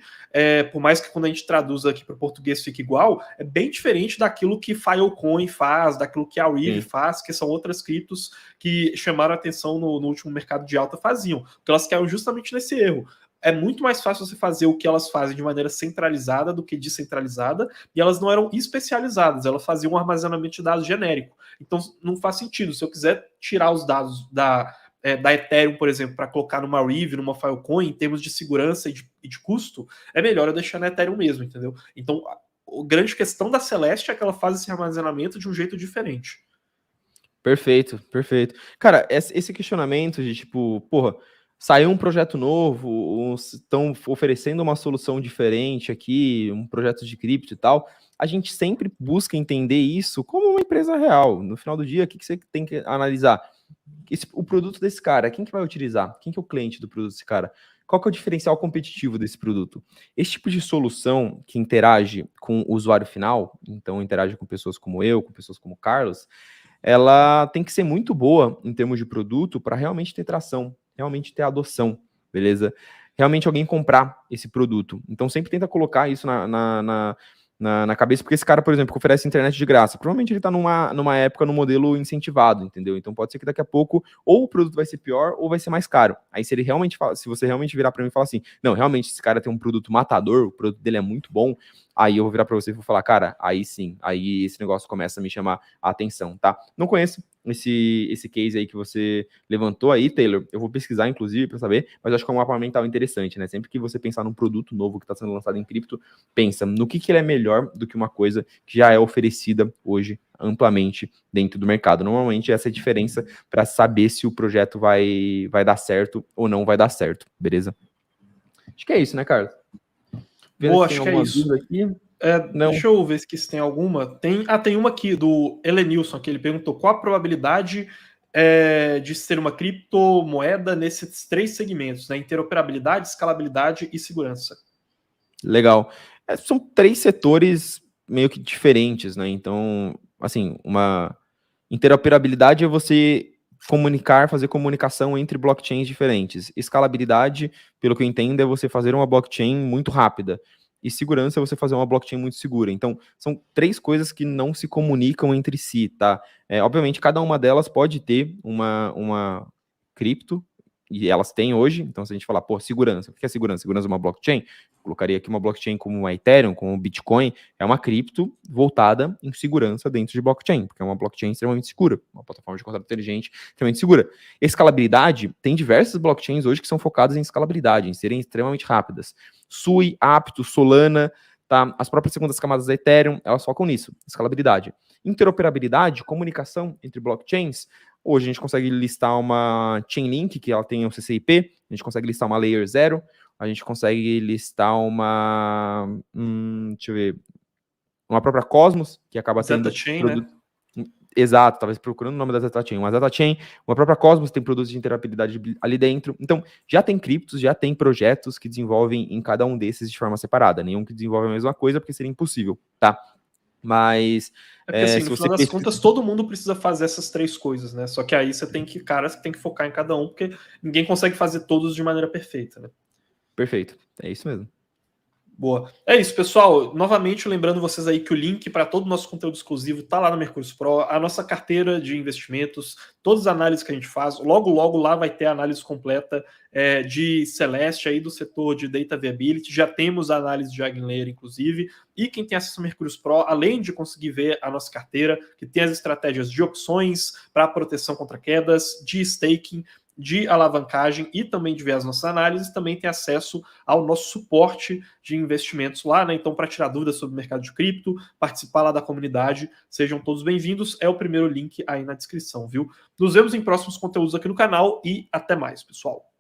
por mais que quando a gente traduz aqui para o português fique igual, é bem diferente daquilo que Filecoin faz, daquilo que a Weave faz, que são outras criptos que chamaram a atenção no último mercado de alta faziam, porque elas caíram justamente nesse erro. É muito mais fácil você fazer o que elas fazem de maneira centralizada do que descentralizada, e elas não eram especializadas, elas faziam um armazenamento de dados genérico. Então não faz sentido. Se eu quiser tirar os dados da Ethereum, por exemplo, para colocar numa Weave, numa Filecoin, em termos de segurança e de custo, é melhor eu deixar na Ethereum mesmo, entendeu? Então a grande questão da Celeste é que ela faz esse armazenamento de um jeito diferente. Perfeito, perfeito. Cara, esse questionamento de tipo, porra, saiu um projeto novo, estão oferecendo uma solução diferente aqui, um projeto de cripto e tal, a gente sempre busca entender isso como uma empresa real. No final do dia, o que você tem que analisar? O produto desse cara, quem que vai utilizar? Quem que é o cliente do produto desse cara? Qual que é o diferencial competitivo desse produto? Esse tipo de solução que interage com o usuário final, então interage com pessoas como eu, com pessoas como o Carlos, ela tem que ser muito boa em termos de produto para realmente ter tração, realmente ter adoção, beleza? Realmente alguém comprar esse produto. Então sempre tenta colocar isso na cabeça, porque esse cara, por exemplo, que oferece internet de graça, provavelmente ele está numa época no modelo incentivado, entendeu? Então pode ser que daqui a pouco ou o produto vai ser pior ou vai ser mais caro. Aí se ele realmente fala, se você realmente virar para mim e falar assim, não, realmente esse cara tem um produto matador, o produto dele é muito bom, aí eu vou virar para você e vou falar, cara, aí sim, aí esse negócio começa a me chamar a atenção, tá? Não conheço esse case aí que você levantou aí, Taylor, eu vou pesquisar, inclusive, para saber, mas eu acho que é um mapa mental interessante, né? Sempre que você pensar num produto novo que está sendo lançado em cripto, pensa no que ele é melhor do que uma coisa que já é oferecida hoje amplamente dentro do mercado. Normalmente essa é a diferença para saber se o projeto vai dar certo ou não vai dar certo, beleza? Acho que é isso, né, Carlos? Boa, acho que é isso. Aqui. Deixa eu ver se tem alguma. Tem uma aqui do Elenilson, que ele perguntou qual a probabilidade de ser uma criptomoeda nesses 3 segmentos, né? Interoperabilidade, escalabilidade e segurança. Legal. São 3 setores meio que diferentes, né? Então, assim, uma interoperabilidade é você fazer comunicação entre blockchains diferentes. Escalabilidade, pelo que eu entendo, é você fazer uma blockchain muito rápida. E segurança é você fazer uma blockchain muito segura. Então, são 3 coisas que não se comunicam entre si, tá? Obviamente, cada uma delas pode ter uma cripto, e elas têm hoje. Então, se a gente falar, pô, segurança, o que é segurança? Segurança é uma blockchain? Colocaria aqui uma blockchain como a Ethereum, como o Bitcoin, é uma cripto voltada em segurança dentro de blockchain, porque é uma blockchain extremamente segura, uma plataforma de contrato inteligente extremamente segura. Escalabilidade, tem diversas blockchains hoje que são focadas em escalabilidade, em serem extremamente rápidas. Sui, Aptos, Solana, tá? As próprias segundas camadas da Ethereum, elas focam nisso, escalabilidade. Interoperabilidade, comunicação entre blockchains, Hoje a gente consegue listar uma Chainlink, que ela tem um CCIP, a gente consegue listar uma Layer 0, a gente consegue listar uma, deixa eu ver, uma própria Cosmos, que acaba Zeta tendo Chain, né? Exato, talvez procurando o nome da Zeta Chain. Uma Zeta Chain, uma própria Cosmos tem produtos de interoperabilidade ali dentro. Então, já tem criptos, já tem projetos que desenvolvem em cada um desses de forma separada. Nenhum que desenvolve a mesma coisa, porque seria impossível, tá? Mas, É porque, assim, se no você... final das contas, todo mundo precisa fazer essas 3 coisas, né? Só que aí você tem que focar em cada um, porque ninguém consegue fazer todos de maneira perfeita, né? Perfeito, é isso mesmo. Boa. É isso, pessoal. Novamente, lembrando vocês aí que o link para todo o nosso conteúdo exclusivo tá lá no Mercúrio Pro, a nossa carteira de investimentos, todas as análises que a gente faz. Logo, logo lá vai ter a análise completa de Celeste aí do setor de Data Viability. Já temos a análise de Eigenlayer, inclusive. E quem tem acesso ao Mercúrio Pro, além de conseguir ver a nossa carteira, que tem as estratégias de opções para proteção contra quedas, de staking, de alavancagem e também de ver as nossas análises, também tem acesso ao nosso suporte de investimentos lá, né? Então, para tirar dúvidas sobre o mercado de cripto, participar lá da comunidade, sejam todos bem-vindos. É o primeiro link aí na descrição, viu? Nos vemos em próximos conteúdos aqui no canal e até mais, pessoal.